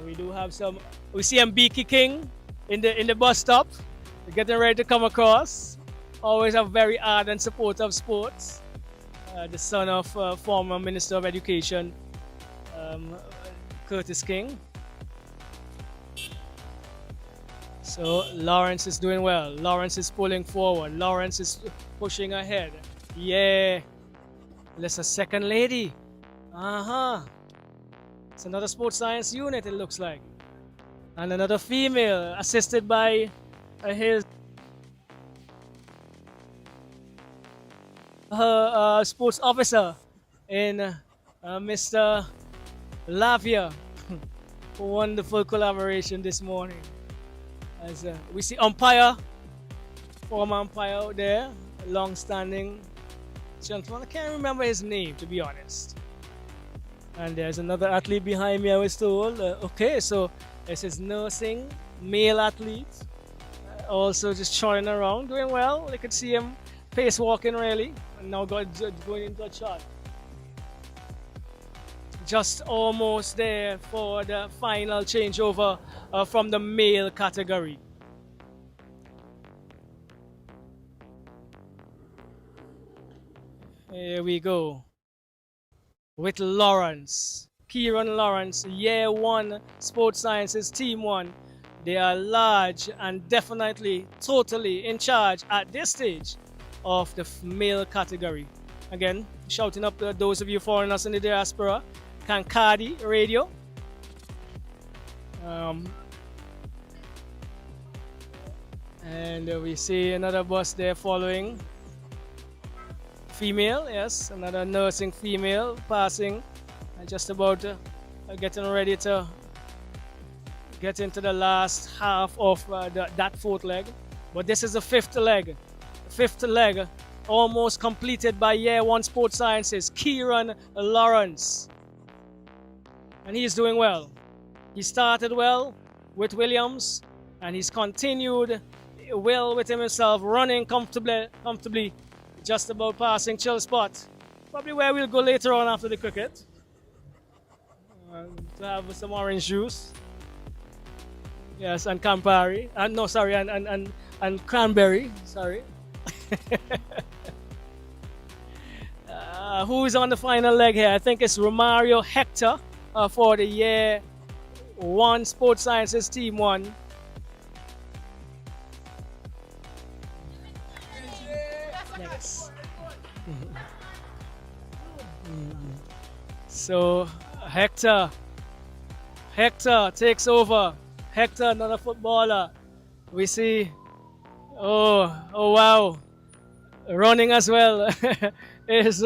We do have some. We see him kicking in the bus stop. We're getting ready to come across. Always a very ardent supporter of sports. The son of former Minister of Education, Curtis King. So Lawrence is doing well. Lawrence is pulling forward. Lawrence is pushing ahead. Yeah. There's a second lady. It's another sports science unit, it looks like. And another female, assisted by her sports officer in Mr. Lavia. Wonderful collaboration this morning. As we see umpire, former umpire out there, long-standing gentleman. I can't remember his name, to be honest. And there's another athlete behind me, I was told. Okay, so this is nursing, male athlete. Also just trotting around, doing well. You could see him pace walking really. And now going into a shot. Just almost there for the final changeover from the male category. Here we go. With Lawrence, Kieran Lawrence, Year 1 Sports Sciences, Team 1. They are large and definitely, totally in charge at this stage of the male category. Again, shouting up to those of you foreigners in the diaspora, 𝘊𝑑𝘦 Radio. And we see another bus there following. Female, yes, another nursing female passing, and just about getting ready to get into the last half of that fourth leg. But this is the fifth leg. Fifth leg almost completed by Year 1 Sports Sciences, Kieran Lawrence. And he's doing well. He started well with Williams, and he's continued well with himself, running comfortably, just about passing 𝐶𝘰𝑚𝑡. Probably where we'll go later on after the cricket. To have some orange juice. Yes, and Campari. No, sorry, and cranberry. Sorry. Who is on the final leg here? I think it's Romario Hector for the Year 1 Sports Sciences Team 1. Yes. So Hector takes over. Hector, another footballer. We see, oh wow, running as well is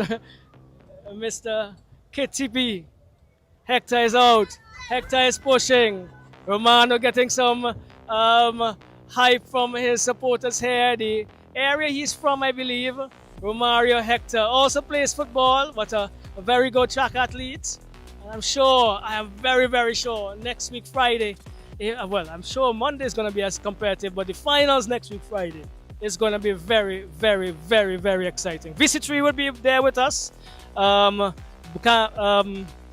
Mr. 𝐶𝘰𝑚𝑡. Hector is out. Hector is pushing. Romano getting some hype from his supporters here. The area he's from, I believe. Romario Hector also plays football, but a very good track athlete. And I'm sure, I am very, very sure, next week Friday, well, I'm sure Monday is going to be as competitive, but the finals next week Friday is going to be very, very, very, very exciting. VC3 will be there with us.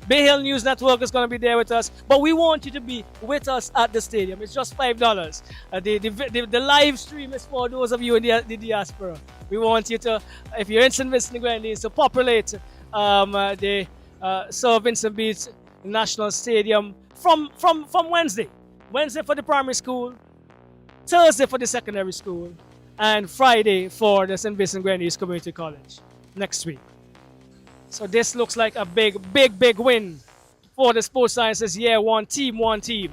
Bay Hill News Network is going to be there with us, but we want you to be with us at the stadium. It's just $5. The live stream is for those of you in the diaspora. We want you to, if you're in St. Vincent and Grenadines, to populate the Sir Vincent Beach National Stadium from Wednesday. Wednesday for the primary school, Thursday for the secondary school, and Friday for the St. Vincent and Grenadines Community College next week. So this looks like a big win for the Sports Sciences Year 1 Team 1 team.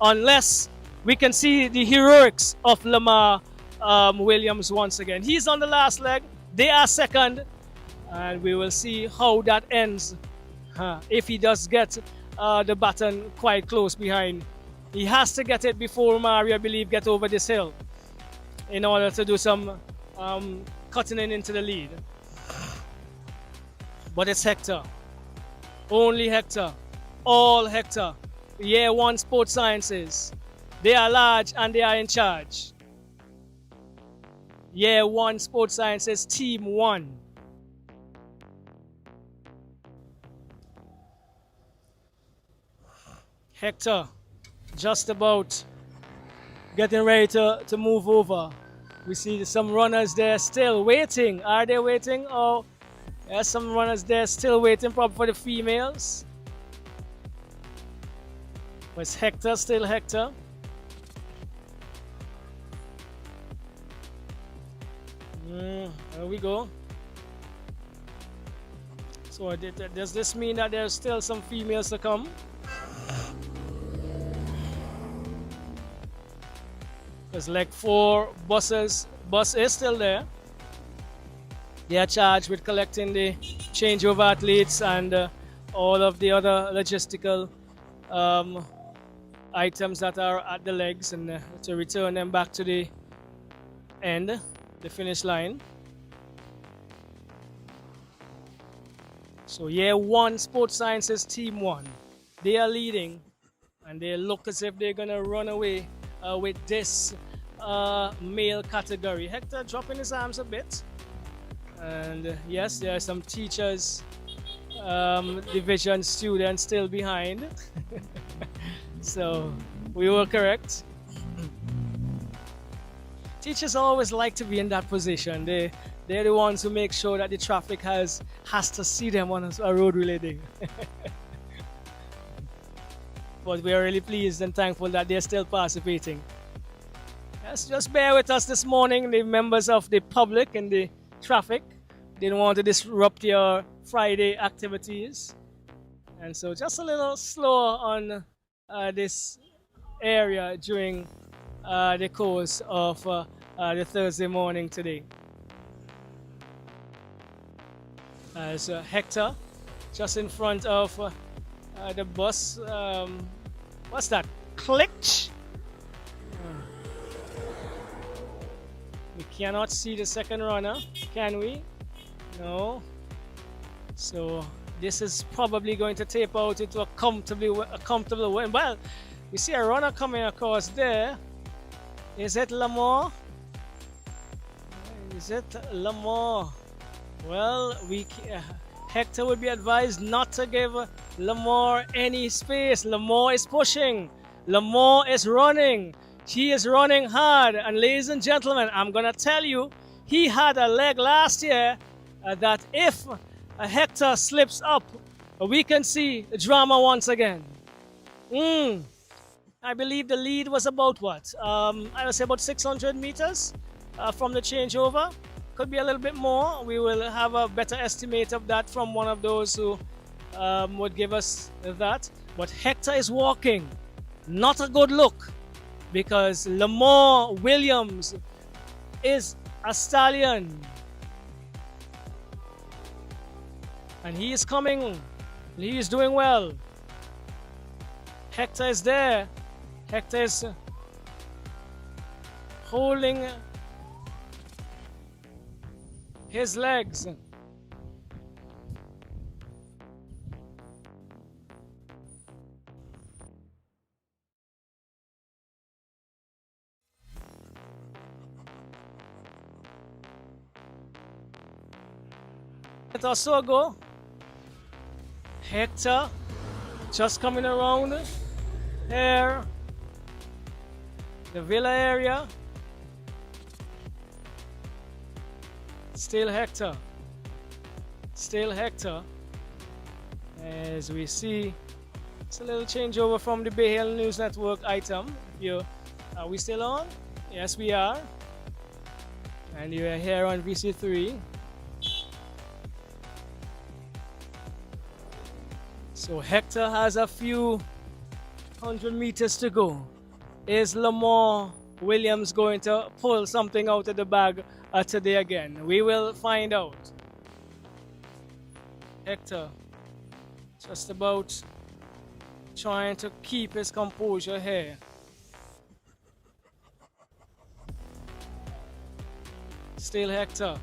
Unless we can see the heroics of Lamar Williams once again. He's on the last leg. They are second. And we will see how that ends. If he does get the baton quite close behind He has to get it before Mario, I believe, get over this hill in order to do some cutting in into the lead. But it's Hector. Only Hector. All Hector. Year 1 Sports Sciences. They are large and they are in charge. Year 1 Sports Sciences, Team 1. Hector, just about getting ready to move over. We see some runners there still waiting. Are they waiting? Or there's some runners there still waiting probably for the females. But it's Hector, still Hector. There we go. So does this mean that there's still some females to come? There's like 4 buses. Bus is still there. They are charged with collecting the changeover athletes and all of the other logistical items that are at the legs and to return them back to the end, the finish line. So year 1 Sports Sciences Team 1, they are leading and they look as if they're gonna run away with this male category. Hector dropping his arms a bit, and yes, there are some teachers division students still behind. So we were correct. Teachers always like to be in that position. They're the ones who make sure that the traffic has to see them on a road relay day. But we are really pleased and thankful that they're still participating. Yes, just bear with us this morning, the members of the public and the traffic. Didn't want to disrupt your Friday activities. And so just a little slower on this area during the course of the Thursday morning today. As Hector just in front of the bus. What's that? Click. We cannot see the second runner, can we? No. So this is probably going to tape out into a comfortable win. Well, we see a runner coming across there. Is it 𝘠𝑚𝑜𝑟? Is it 𝘠𝑚𝑜𝑟? Well, Hector would be advised not to give 𝘠𝑚𝑜𝑟 any space. 𝘠𝑚𝑜𝑟 is pushing. 𝘠𝑚𝑜𝑟 is running. He is running hard. And ladies and gentlemen, I'm going to tell you, he had a leg last year that if Hector slips up, we can see drama once again. I believe the lead was about what? I would say about 600 meters from the changeover. Could be a little bit more. We will have a better estimate of that from one of those who would give us that. But Hector is walking. Not a good look, because Lamar Williams is a stallion. And he is coming. He is doing well. Hector is there. Hector is holding his legs. Let us so go. Hector just coming around here, the villa area. Still Hector. Still Hector. As we see, it's a little changeover from the Bay Hill News Network item. Are we still on? Yes, we are. And you are here on VC3. So Hector has a few hundred meters to go. Is Lamar Williams going to pull something out of the bag today again? We will find out. Hector just about trying to keep his composure here. Still Hector.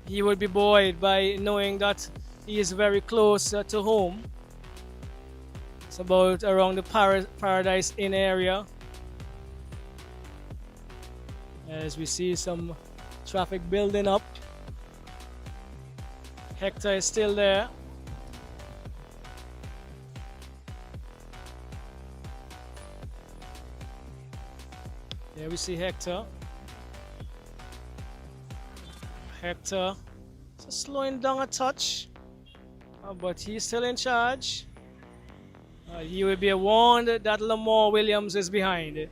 He would be buoyed by knowing that he is very close to home. It's about around the Paradise Inn area. As we see some traffic building up. Hector is still there. There we see Hector. Hector just slowing down a touch, but he's still in charge. He will be warned that Lamar Williams is behind.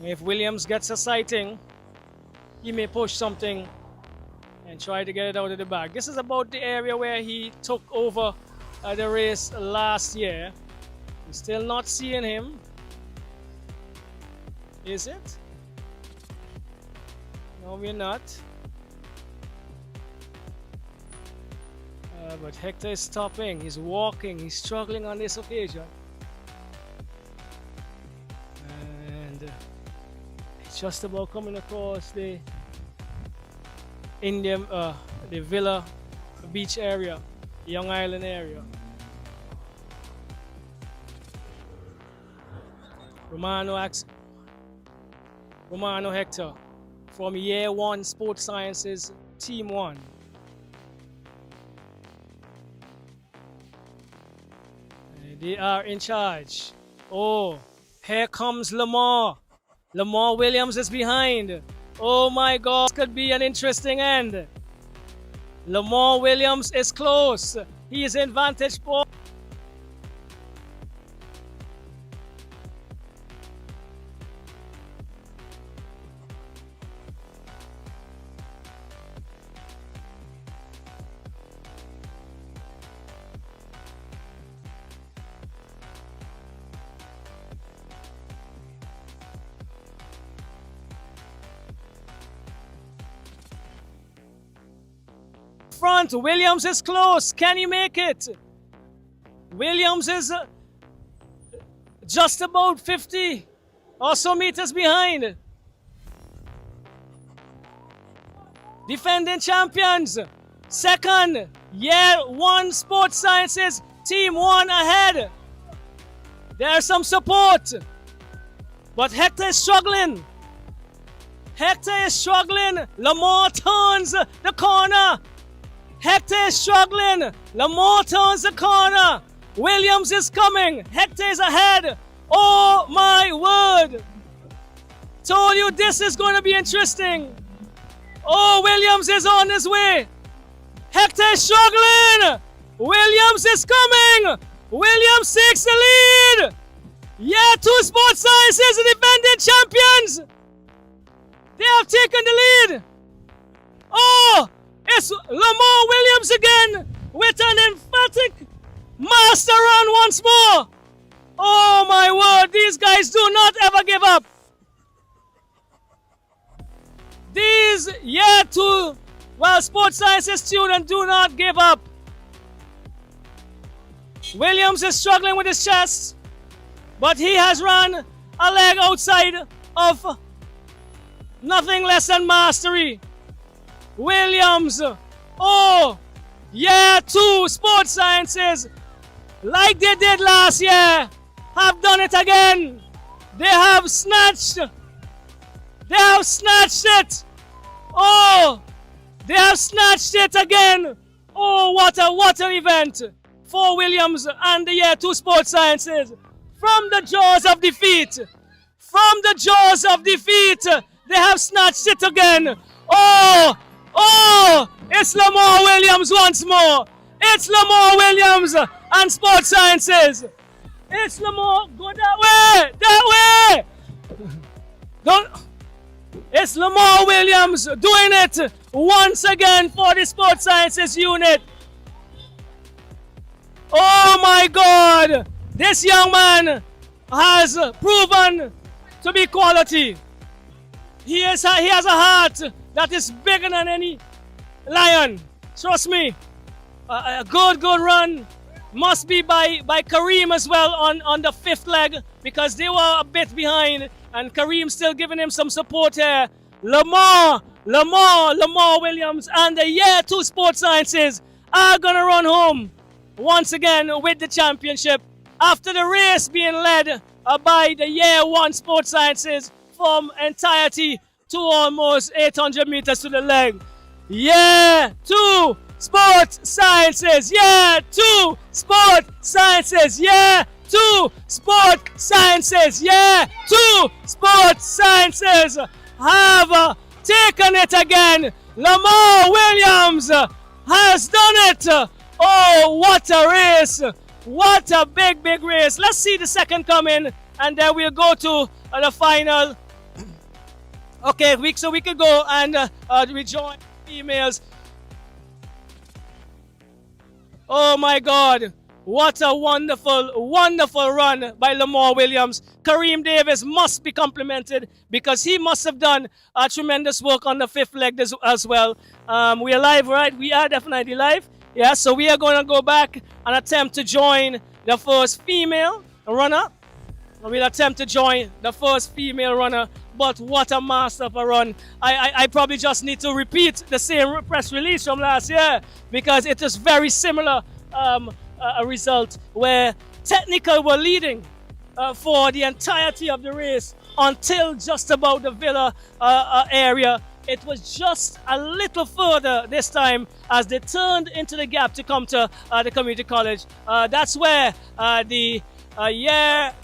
If Williams gets a sighting, he may push something and try to get it out of the bag. This is about the area where he took over the race last year. We're still not seeing him. Is it? No, we're not. But Hector is stopping, he's walking, he's struggling on this occasion. And it's just about coming across the the Villa Beach area, Young Island area. Romano Hector from Year 1 Sports Sciences, Team 1. They are in charge. Oh, here comes Lamar. Lamar Williams is behind. Oh my God, this could be an interesting end. Lamar Williams is close. He is in vantage point. Front, Williams is close. Can he make it? Williams is just about 50 or so meters behind. Defending champions, second, Year 1 Sports Sciences, Team 1 ahead. There's some support, but Hector is struggling. Hector is struggling. Lamar turns the corner. Hector is struggling. Lamar turns the corner. Williams is coming. Hector is ahead. Oh my word. Told you this is going to be interesting. Oh, Williams is on his way. Hector is struggling. Williams is coming. Williams takes the lead. Yeah, 2 Sports Sciences, the defending champions. They have taken the lead. Oh, it's Lamar Williams again with an emphatic master run once more. Oh my word, these guys do not ever give up. These Year 2, Sports Sciences students do not give up. Williams is struggling with his chest, but he has run a leg outside of nothing less than mastery. Williams, oh, Year 2 Sports Sciences, like they did last year, have done it again. They have snatched it. Oh, they have snatched it again. Oh, what an event for Williams and the Year 2 Sports Sciences. From the jaws of defeat, they have snatched it again. Oh, it's Lamar Williams once more. It's Lamar Williams and Sports Sciences. It's Lamar, go that way. It's Lamar Williams doing it once again for the Sports Sciences unit. Oh my God, this young man has proven to be quality. He has a heart that is bigger than any lion. Trust me. A good run. Must be by Kareem as well on the fifth leg, because they were a bit behind, and Kareem still giving him some support here. Lamar Williams and the Year 2 Sports Sciences are going to run home once again with the championship after the race being led by the Year 1 Sports Sciences from entirety to almost 800 meters to the leg. Year 2 Sports Sciences, Year 2 Sports Sciences, Year 2 Sports Sciences, Year 2 Sports Sciences have taken it again. Lamar Williams has done it. Oh, what a race. What a big race. Let's see the second coming, and then we'll go to the final. Okay, so we could go and rejoin females. Oh my God. What a wonderful run by Lamar Williams. Kareem Davis must be complimented because he must have done tremendous work on the fifth leg as well. We are live, right? We are definitely live. Yeah, so we are going to go back and attempt to join the first female runner. We'll attempt to join the first female runner. But what a master of a run. I probably just need to repeat the same press release from last year because it is very similar a result where Technical were leading for the entirety of the race until just about the Villa area. It was just a little further this time as they turned into the gap to come to the community college. That's where the year...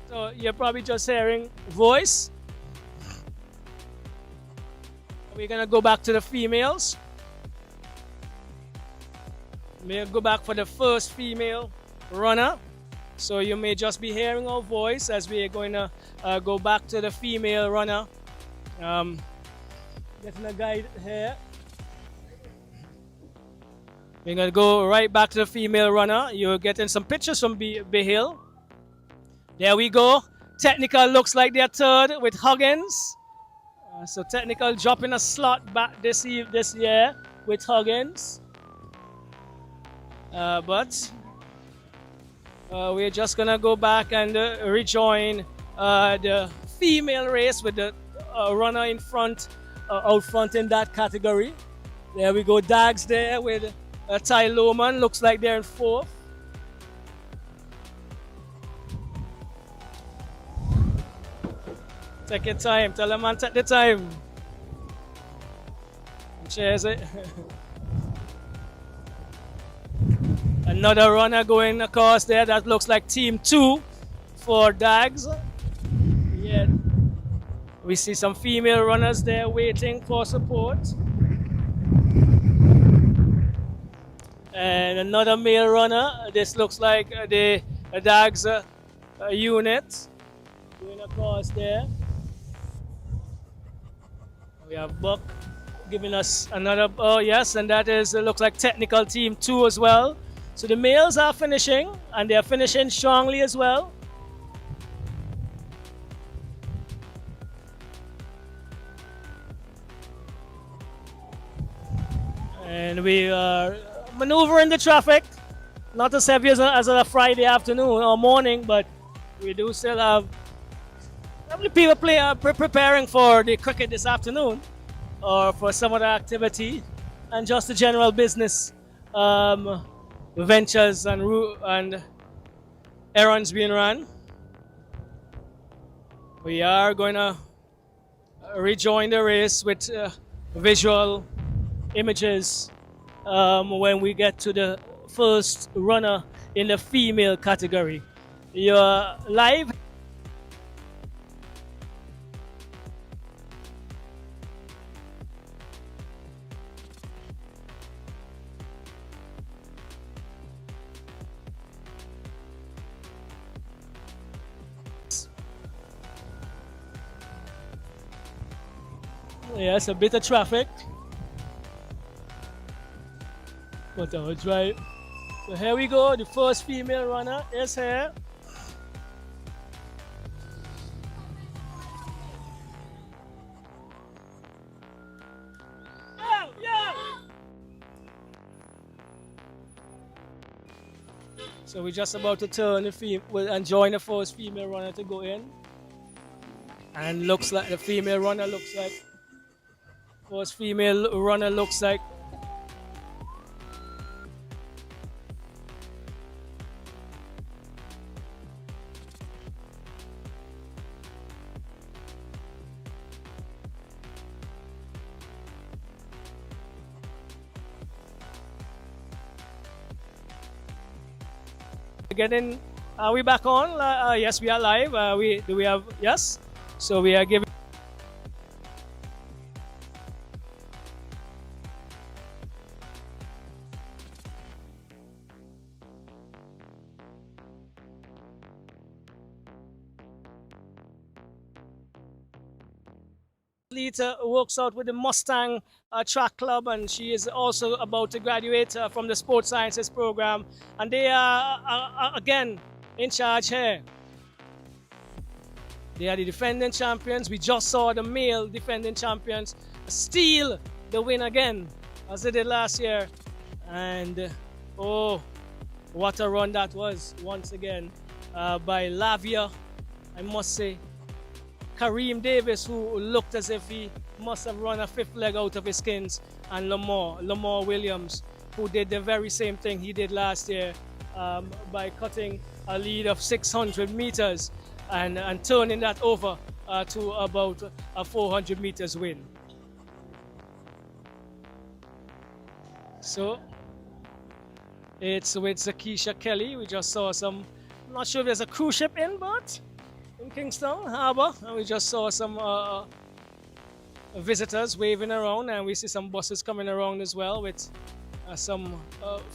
So you're probably just hearing voice. We're gonna go back to the females. We'll go back for the first female runner. So you may just be hearing our voice as we're going to go back to the female runner. Getting a guide here. We're gonna go right back to the female runner. You're getting some pictures from Behill. There we go. Technical looks like they're third with Huggins. So Technical dropping a slot back this year with Huggins. But we're just going to go back and rejoin the female race with the runner in front, out front in that category. There we go. Dags there with Ty Lohman. Looks like they're in fourth. Take your time. Tell them man, take the time. Cheers it. Another runner going across there. That looks like team 2 for Dags. Yeah. We see some female runners there waiting for support. And another male runner. This looks like the Dags unit going across there. We have Buck giving us another, oh yes, and that is, looks like Technical team 2 as well. So the males are finishing, and they are finishing strongly as well. And we are maneuvering the traffic, not as heavy as a Friday afternoon or morning, but we do still have people preparing for the cricket this afternoon or for some other activity, and just the general business ventures and errands being run. We are going to rejoin the race with visual images when we get to the first runner in the female category. You're live. Yes, a bit of traffic. But I was right. So here we go. The first female runner is here. So we're just about to turn and join the first female runner to go in. And looks like the female runner looks like. First female runner looks like. Are we back on? Yes, we are live. Do we have, yes? So we are giving works out with the Mustang Track Club, and she is also about to graduate from the Sports Sciences program, and they are again in charge here. They are the defending champions. We just saw the male defending champions steal the win again, as they did last year, and oh, what a run that was once again by Lavia, I must say. Kareem Davis, who looked as if he must have run a fifth leg out of his skins, and Lamar Williams, who did the very same thing he did last year by cutting a lead of 600 meters and turning that over to about a 400 meters win. So it's with 𝐶𝘰𝑑. We just saw some, I'm not sure if there's a cruise ship in, but in Kingston Harbour, and we just saw some visitors waving around, and we see some buses coming around as well with some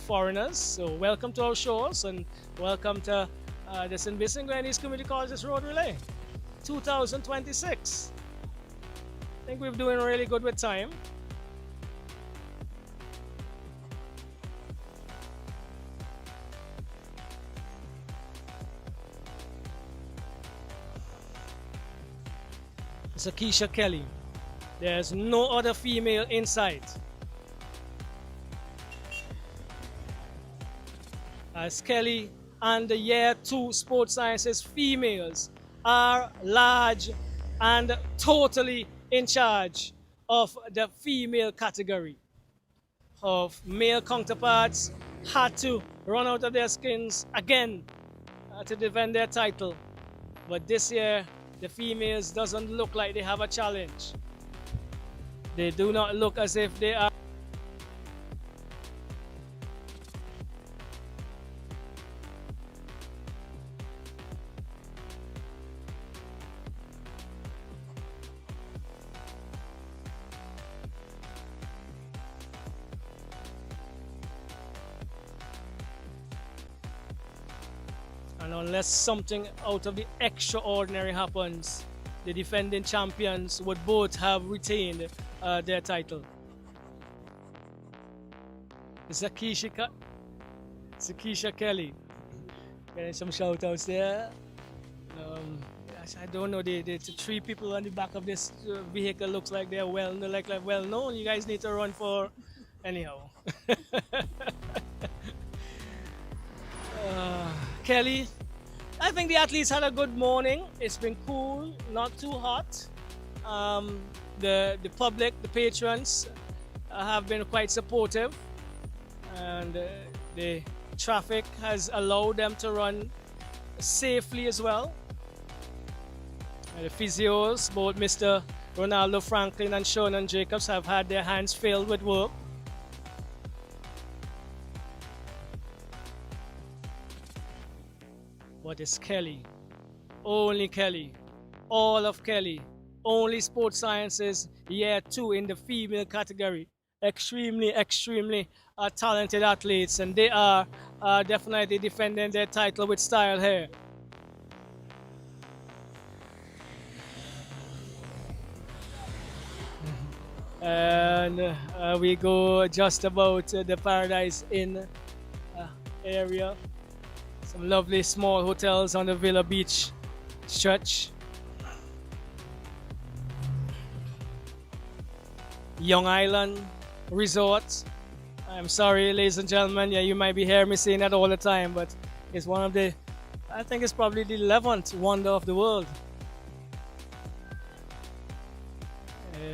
foreigners. So welcome to our shores, and welcome to the St. Vincent Grenadines Community Colleges Road Relay 2026. I think we're doing really good with time. 𝐶𝘰𝑑. There's no other female in sight. As Kelly and the Year 2 Sports Sciences females are large and totally in charge of the female category. Of male counterparts had to run out of their skins again to defend their title. But this year, the females doesn't look like they have a challenge. They do not look as if they are. And unless something out of the extraordinary happens, the defending champions would both have retained their title. 𝐶𝘰𝑑. Getting some shout outs there. I don't know, the three people on the back of this vehicle looks like they're well known. You guys need to run for anyhow. Kelly, I think the athletes had a good morning. It's been cool, not too hot. The public, the patrons have been quite supportive, and the traffic has allowed them to run safely as well. And the physios, both Mr. Ronaldo Franklin and Shannon Jacobs, have had their hands filled with work. But it's Kelly, only Kelly, all of Kelly, only Sports Sciences Year 2 in the female category. Extremely talented athletes, and they are definitely defending their title with style here. And we go just about the Paradise Inn area. Some lovely small hotels on the Villa Beach stretch. Young Island Resort. I'm sorry, ladies and gentlemen, yeah, you might be hearing me saying that all the time, but it's one of the, I think it's probably the 11th wonder of the world.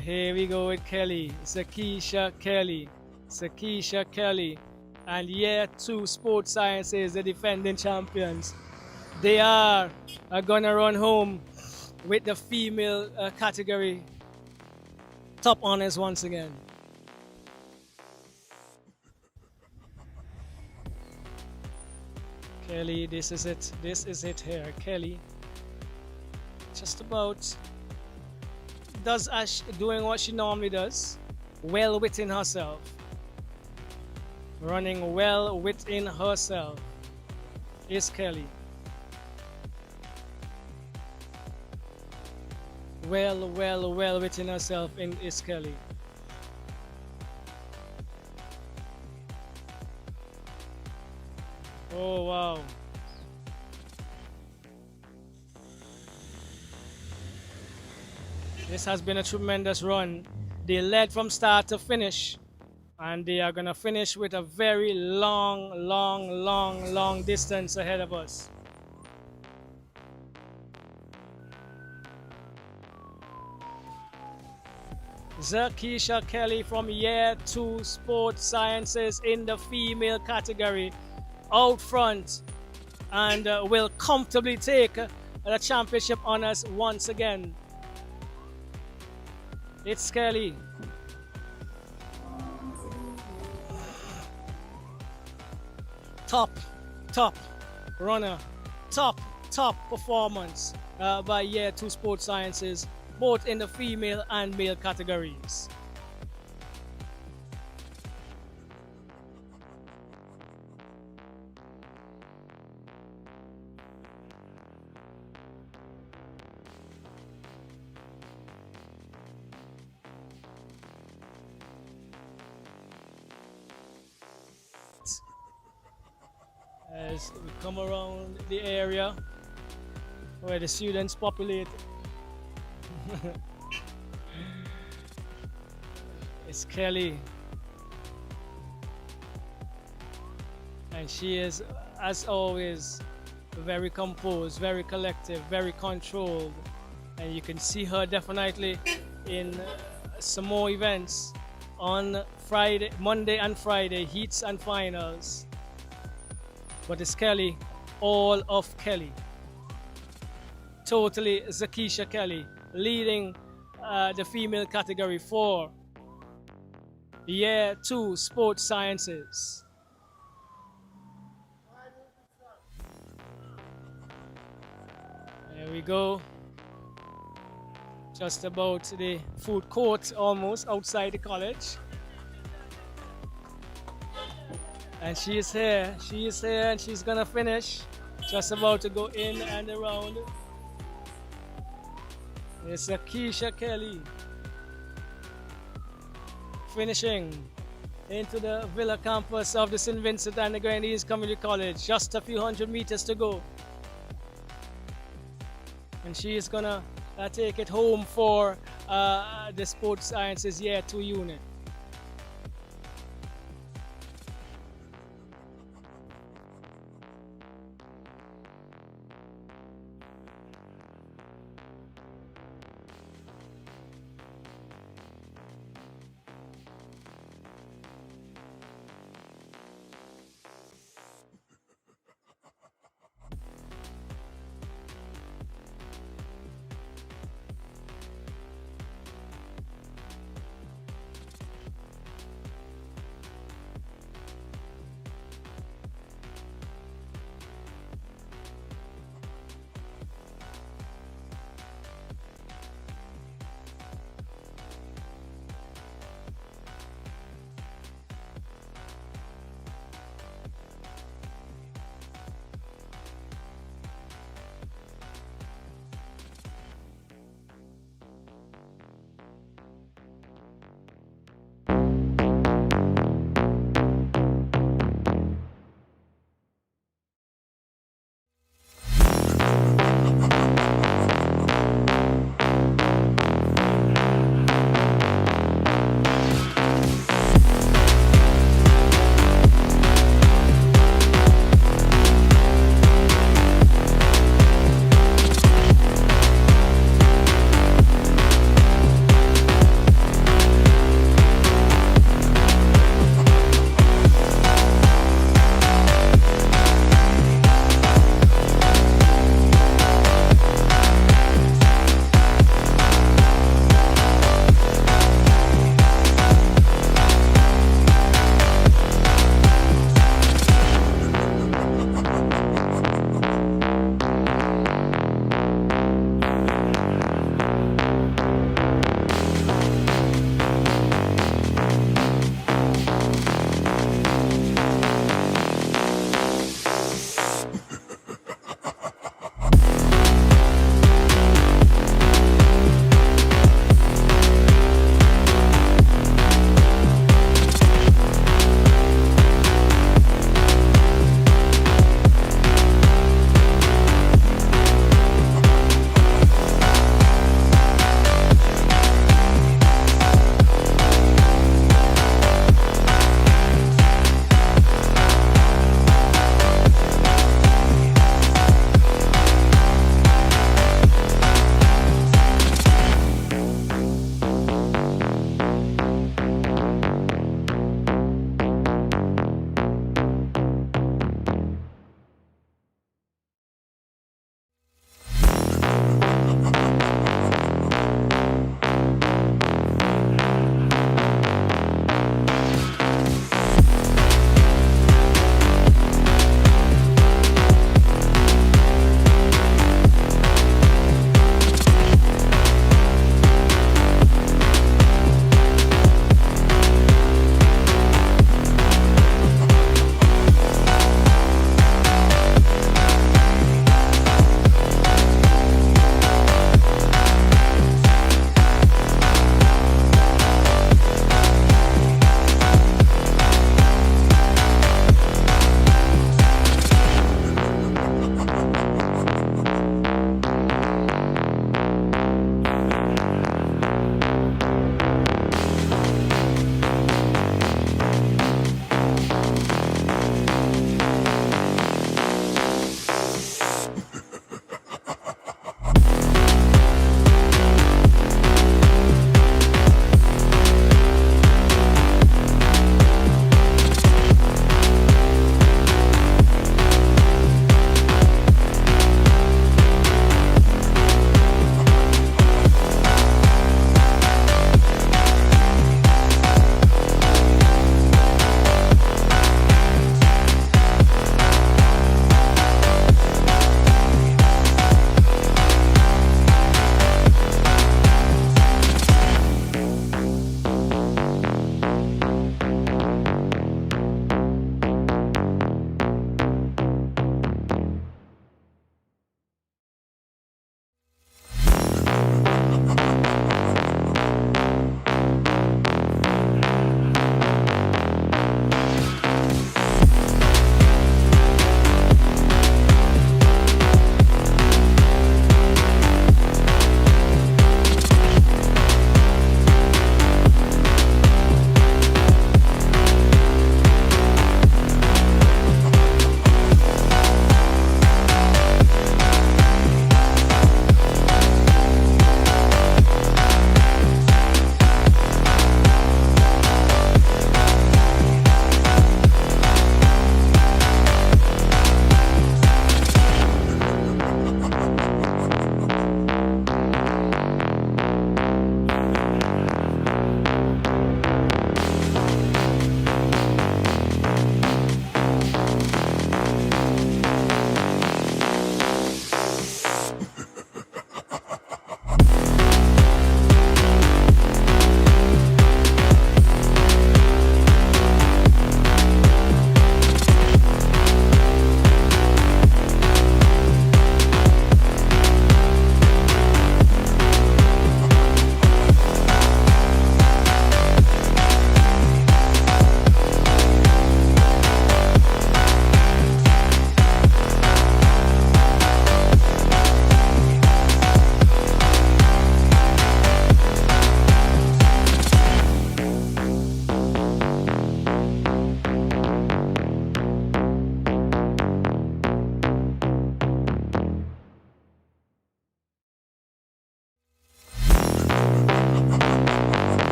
Here we go with Kelly, 𝐶𝘰𝑚𝑚𝑠 𝐶𝘰𝑚𝑚𝑠, and year 2 Sports Sciences, the defending champions. They are gonna run home with the female category top honors once again. Kelly, this is it here. Kelly, just about doing what she normally does, well within herself, running well within herself is Kelly. Well within herself is Kelly. Oh wow. This has been a tremendous run. They led from start to finish, and they are going to finish with a very long distance ahead of us. 𝐶𝘰𝑚𝑚𝑠 Kelly from year 2 Sports Sciences in the female category out front, and will comfortably take the championship honors once again. It's Kelly. Top runner, top performance by year 2 Sports Sciences, both in the female and male categories. As we come around the area where the students populate, it's Kelly, and she is, as always, very composed, very collective, very controlled, and you can see her definitely in some more events on Monday and Friday, heats and finals. But it's Kelly, all of Kelly. Totally 𝐶𝘰𝑚𝑚𝑠 Kelly, leading the female category for year 2 Sports Sciences. There we go. Just about the food court, almost outside the college. And she is here, and she's gonna finish. Just about to go in and around. It's 𝐶𝘰𝑚𝑚𝑠 Kelly finishing into the Villa campus of the St. Vincent and the Grenadines Community College. Just a few hundred meters to go. And she is gonna take it home for the Sports Sciences Year 2 unit.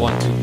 1-2.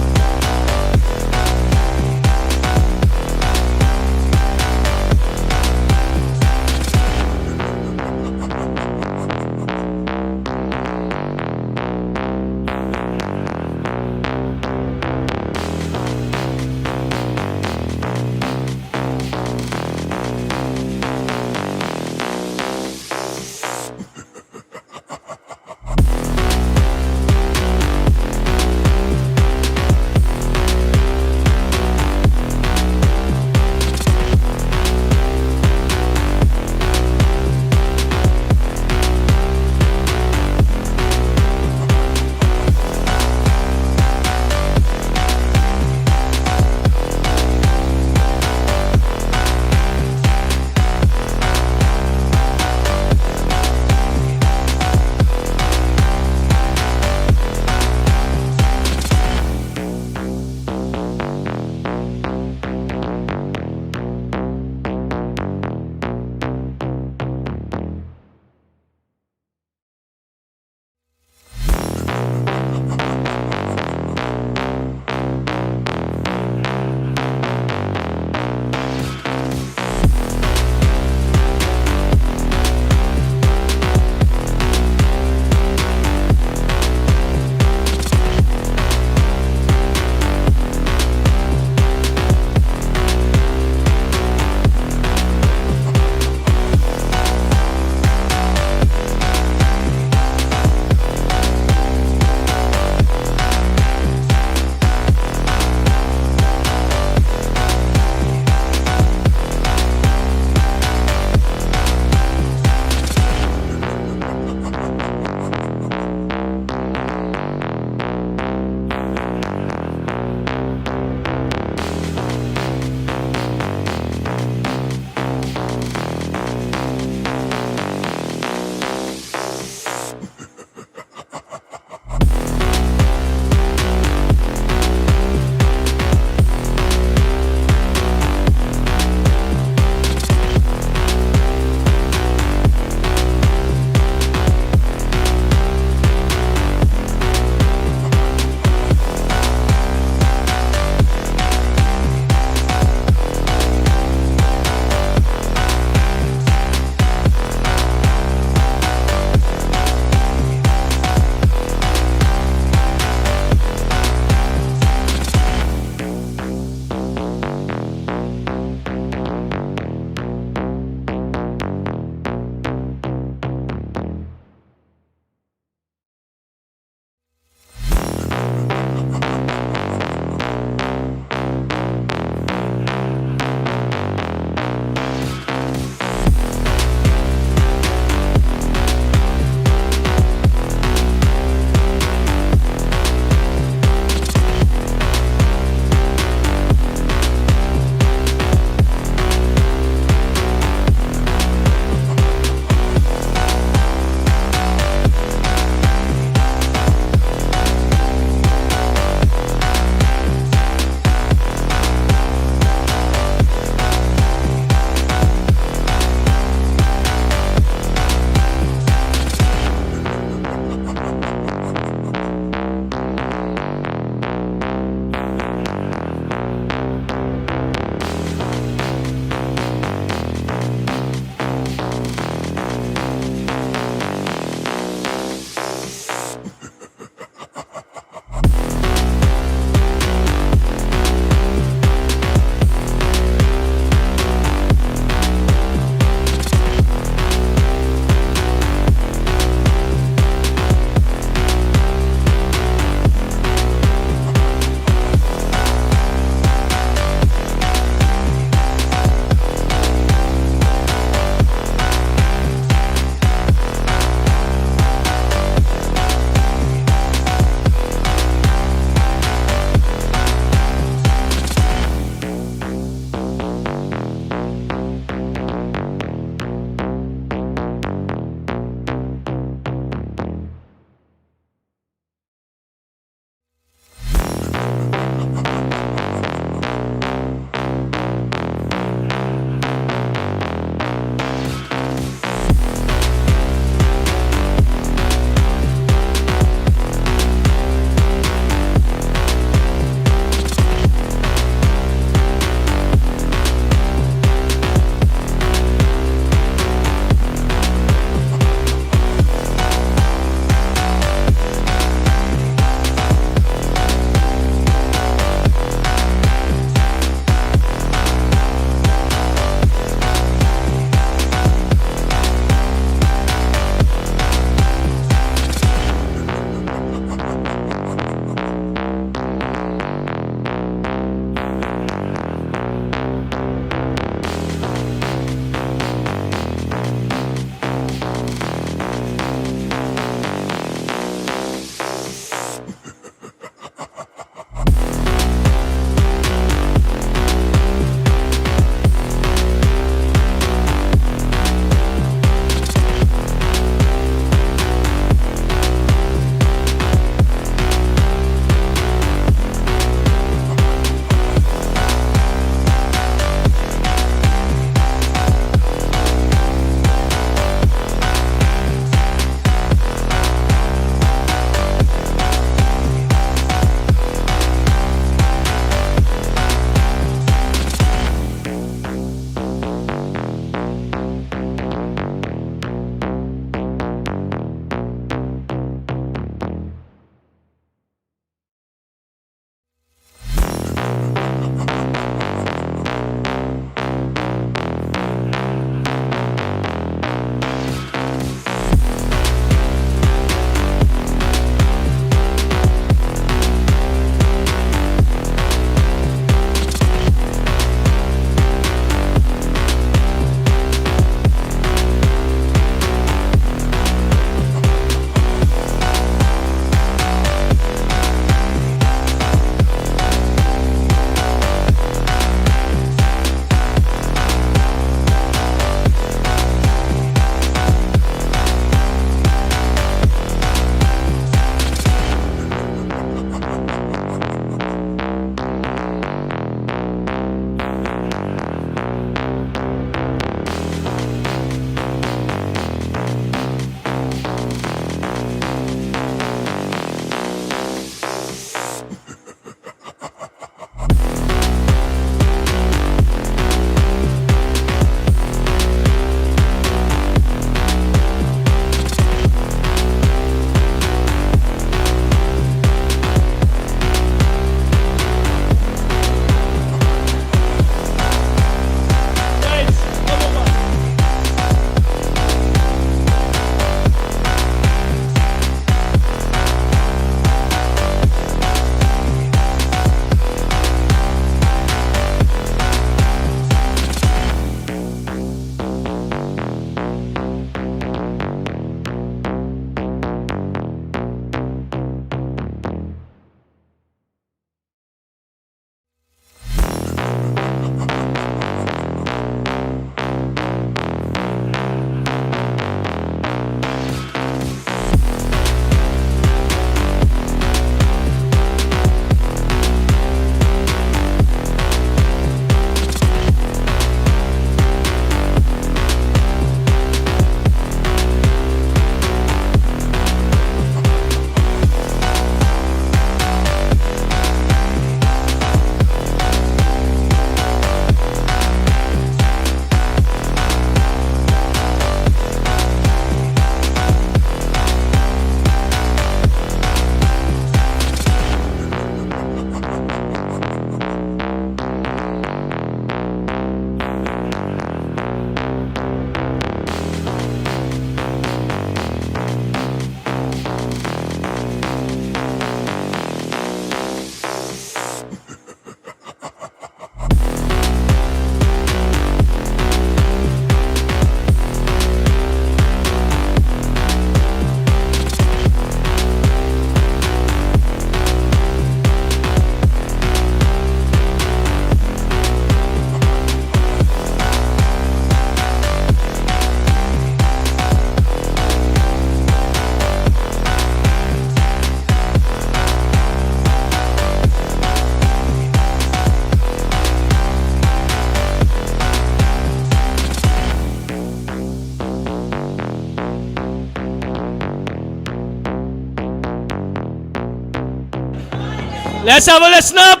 Let's have a listen up.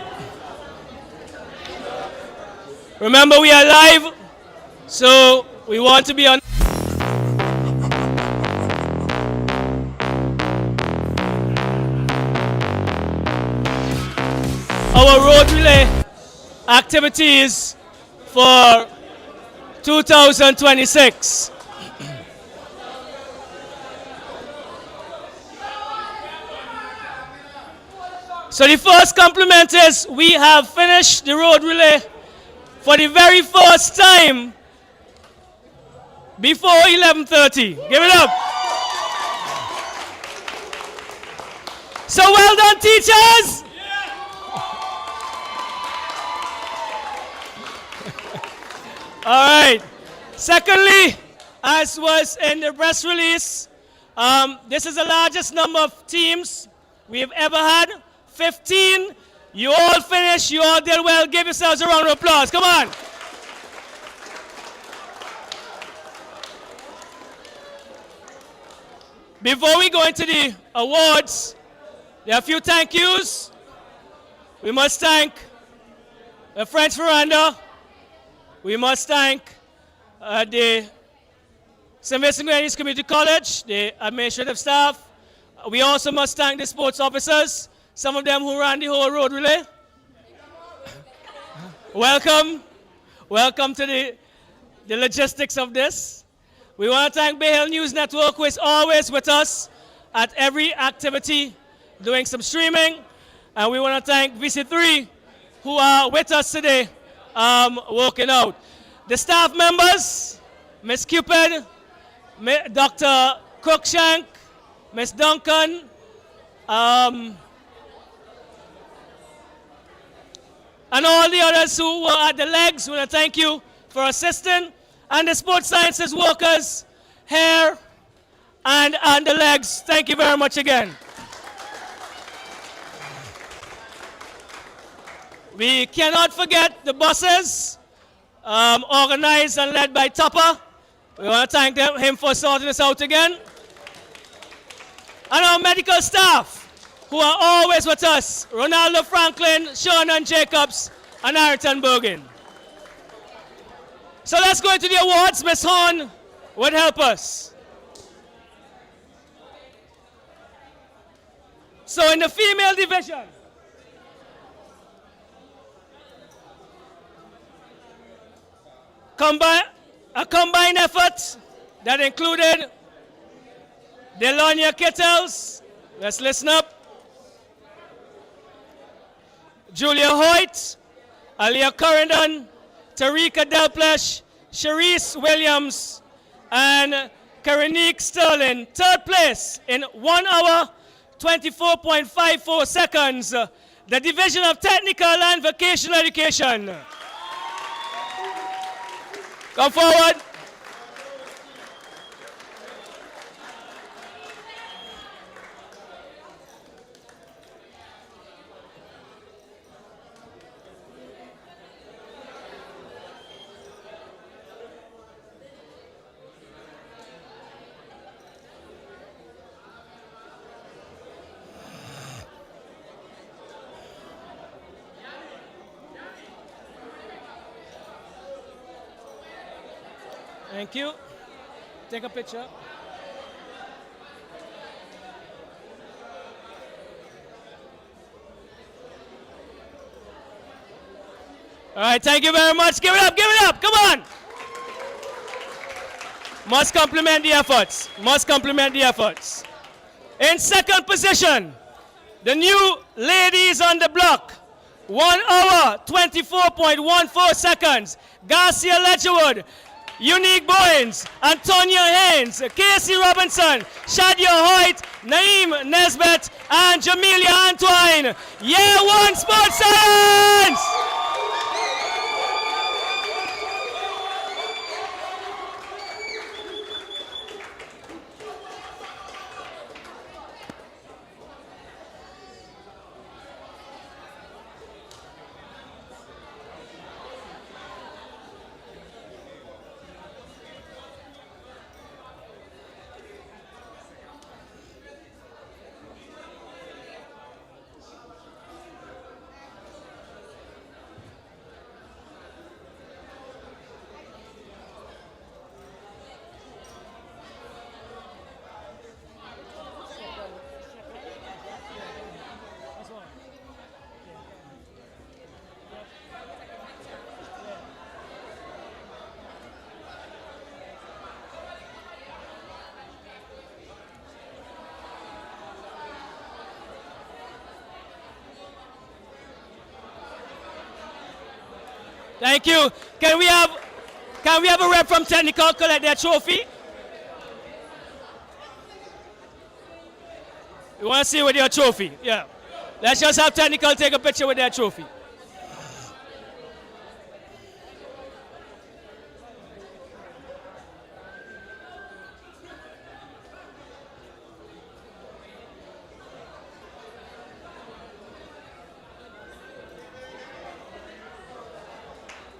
Remember, we are live, so we want to be on. Our road relay activities for 2026. So the first compliment is we have finished the road relay for the very first time before 11:30. Give it up. So well done, teachers. All right. Secondly, as was in the press release, this is the largest number of teams we have ever had. 15. You all finished. You all did well. Give yourselves a round of applause. Come on. Before we go into the awards, there are a few thank yous. We must thank the French Veranda, We must thank the St. Vincent Grenadines Community College, the administrative staff. We also must thank the sports officers, some of them who ran the whole road relay. Welcome. Welcome to the logistics of this. We want to thank Bay Hill News Network, who is always with us at every activity, doing some streaming. And we want to thank VC3, who are with us today, working out. The staff members, Ms. Cupid, Dr. Cruikshank, Ms. Duncan, and all the others who were at the legs, we want to thank you for assisting. And the sports sciences workers here and the legs, thank you very much again. We cannot forget the buses, organized and led by Tupper. We want to thank him for sorting us out again. And our medical staff, who are always with us, Ronaldo Franklin, Sean and Jacobs, and Ayrton Bergen. So let's go into the awards. Ms. Horn would help us. So in the female division, a combined effort that included Delonia Kittles, let's listen up, Julia Hoyt, Alia Corridon, Tarika Delplesh, Sharice Williams, and Karinique Sterling. Third place in 1 hour, 24.54 seconds. The Division of Technical and Vocational Education. Come forward. Thank you. Take a picture. All right, thank you very much. Give it up, give it up. Come on. Must compliment the efforts. Must compliment the efforts. In second position, the new ladies on the block. 1 hour, 24.14 seconds. Garcia Ledgerwood, Unique Bowens, Antonia Haynes, Casey Robinson, Shadia Hoyt, Naeem Nesbet, and Jamelia Antoine. Year 1 Sports Science! Thank you. Can we have a rep from Technical collect their trophy? We want to see with your trophy. Yeah. Let's just have Technical take a picture with their trophy.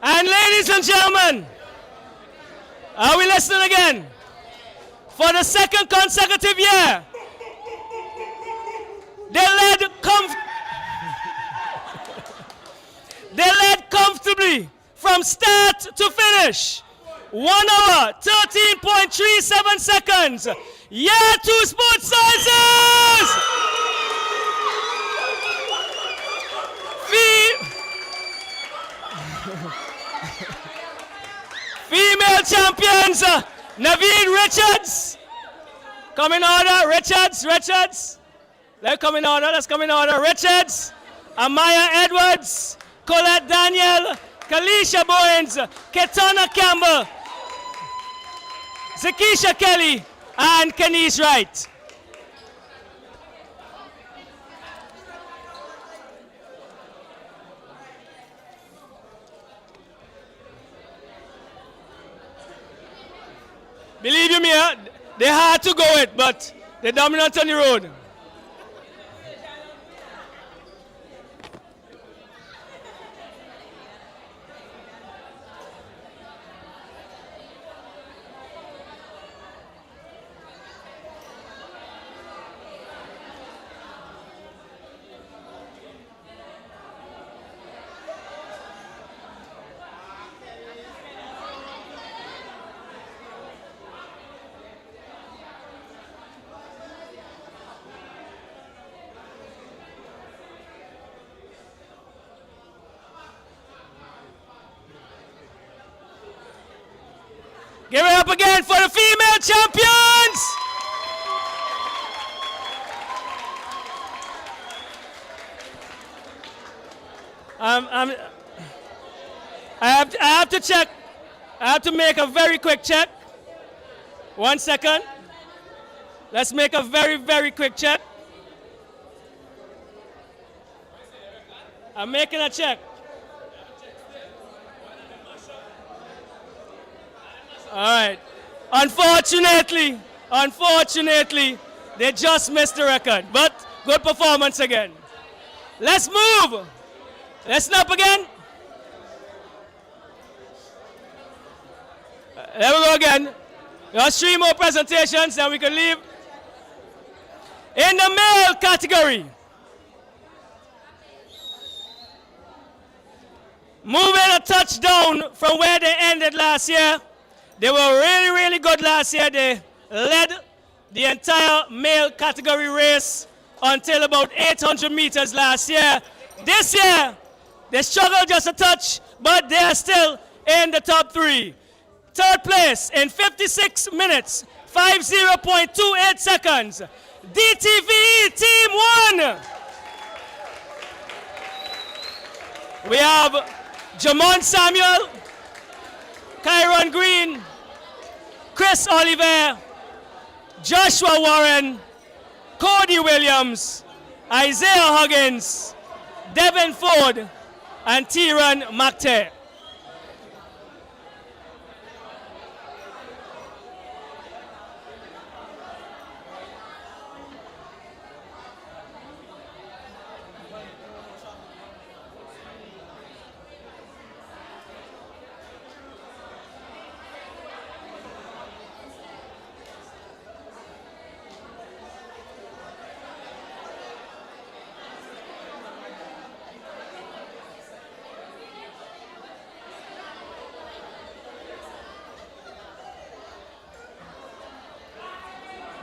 And ladies and gentlemen, are we listening again? For the second consecutive year, they led comfortably from start to finish. 1 hour, 13.37 seconds. Yeah, 2 sport sizes! Female champions, Naveen Richards. Come in order, Richards. Let's come in order, Richards. Amaya Edwards, Colette Daniel, Kalisha Bowens, Ketana Campbell, Zakisha Kelly, and Kenise Wright. Believe you me, they hard to go with, but they're dominant on the road. Give it up again for the female champions! I have to check. I have to make a very quick check. 1 second. Let's make a very, very quick check. I'm making a check. All right. Unfortunately, they just missed the record. But good performance again. Let's move. Let's snap again. There we go again. Just 3 more presentations, then we can leave. In the male category, moving a touchdown from where they ended last year. They were really, really good last year. They led the entire male category race until about 800 meters last year. This year, they struggled just a touch, but they are still in the top 3. Third place in 56 minutes, 50.28 seconds. DTVE Team 1. We have Jamon Samuel, Kyron Green, Chris Oliver, Joshua Warren, Cody Williams, Isaiah Huggins, Devin Ford, and Tyron McTe.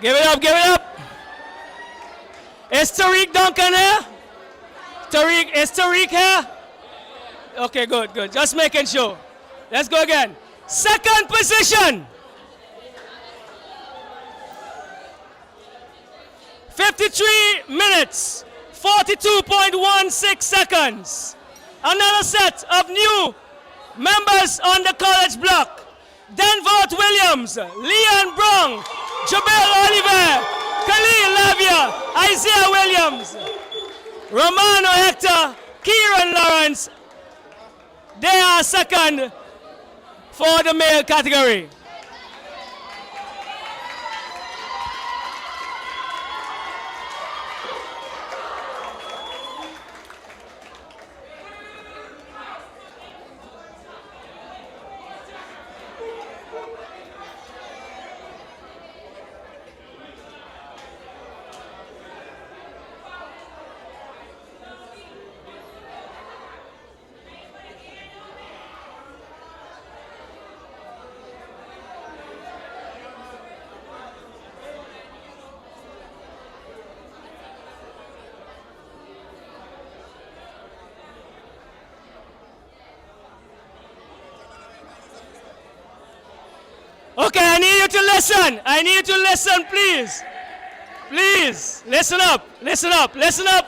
Give it up, give it up. Is Tariq Duncan here? Is Tariq here? Okay, good, good. Just making sure. Let's go again. Second position. 53 minutes, 42.16 seconds. Another set of new members on the college block. Denvert Williams, Leon Brown, Jabel Oliver, Khalil Lavia, Isaiah Williams, Romano Hector, Kieran Lawrence. They are second for the male category. Okay, I need you to listen. I need you to listen, please. Please, listen up, listen up, listen up.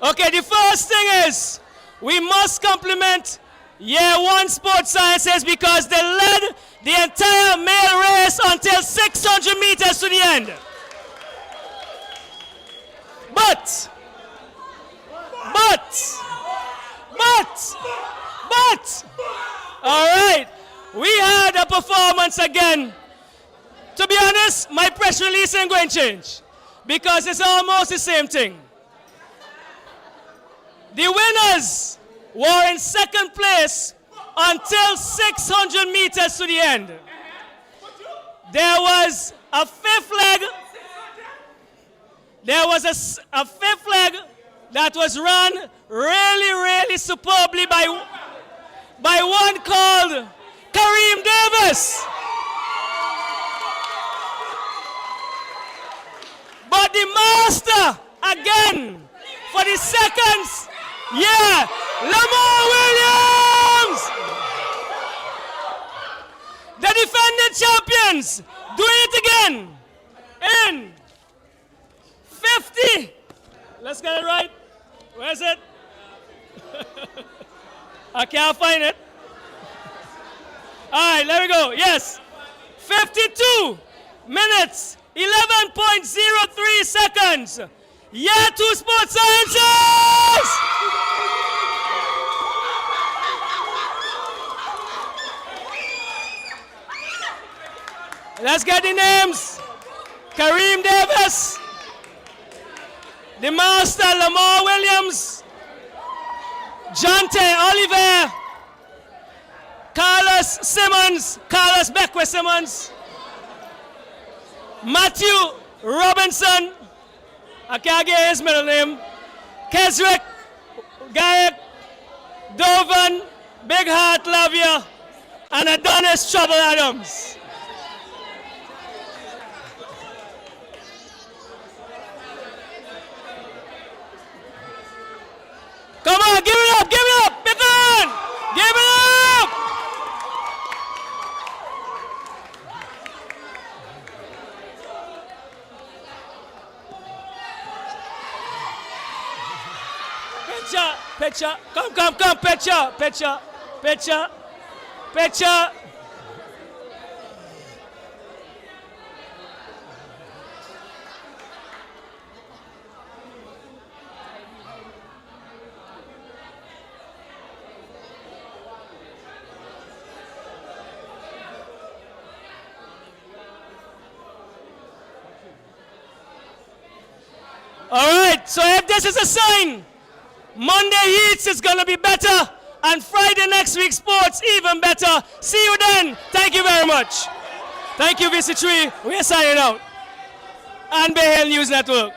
Okay, the first thing is, we must compliment Year 1 Sports Sciences because they led the entire male race until 600 meters to the end. But, all right, we had a performance again. To be honest, my press release ain't going to change because it's almost the same thing. The winners were in second place until 600 meters to the end. There was a fifth leg. There was a fifth leg that was run really superbly by one called Kareem Davis. But the master, again, for the seconds, yeah, Lamar Williams! The defending champions doing it again in 50. Let's get it right. Where is it? I can't find it. All right, there we go. Yes. 52 minutes, 11.03 seconds. Year 2 Sports Sciences! Let's get the names. Kareem Davis, the master Lamar Williams, Jonte Oliver, Carlos Beckwith Simmons, Matthew Robinson, I can't get his middle name, Keswick, Gayak, Dovan, Big Heart Lavia, and Adonis Trouble Adams. Come on, give it up, Vincent! Give it up! Picture, come, picture. All right, so if this is a sign, Monday heats is going to be better, and Friday next week sports even better. See you then. Thank you very much. Thank you, VC3. We are signing out. And Bay Hill News Network.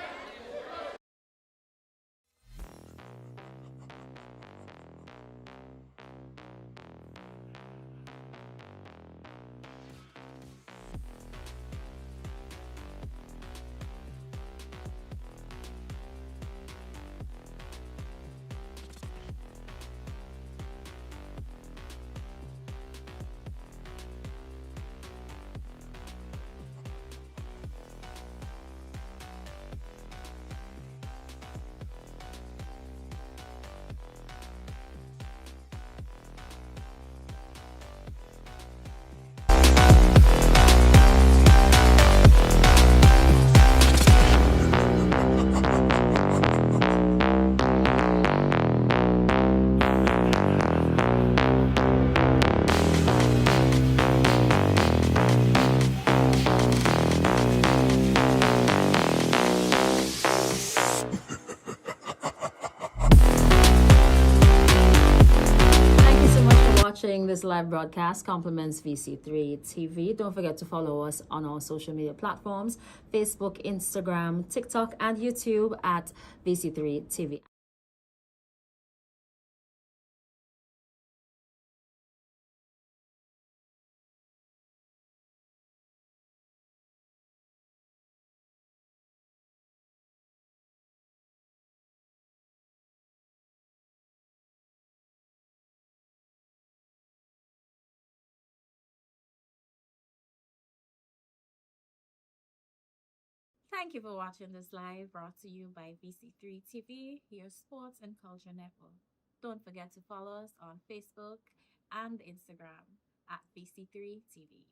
This live broadcast compliments VC3 TV. Don't forget to follow us on our social media platforms, Facebook, Instagram, TikTok, and YouTube at VC3 TV. Thank you for watching this live brought to you by VC3 TV, your sports and culture network. Don't forget to follow us on Facebook and Instagram at VC3 TV.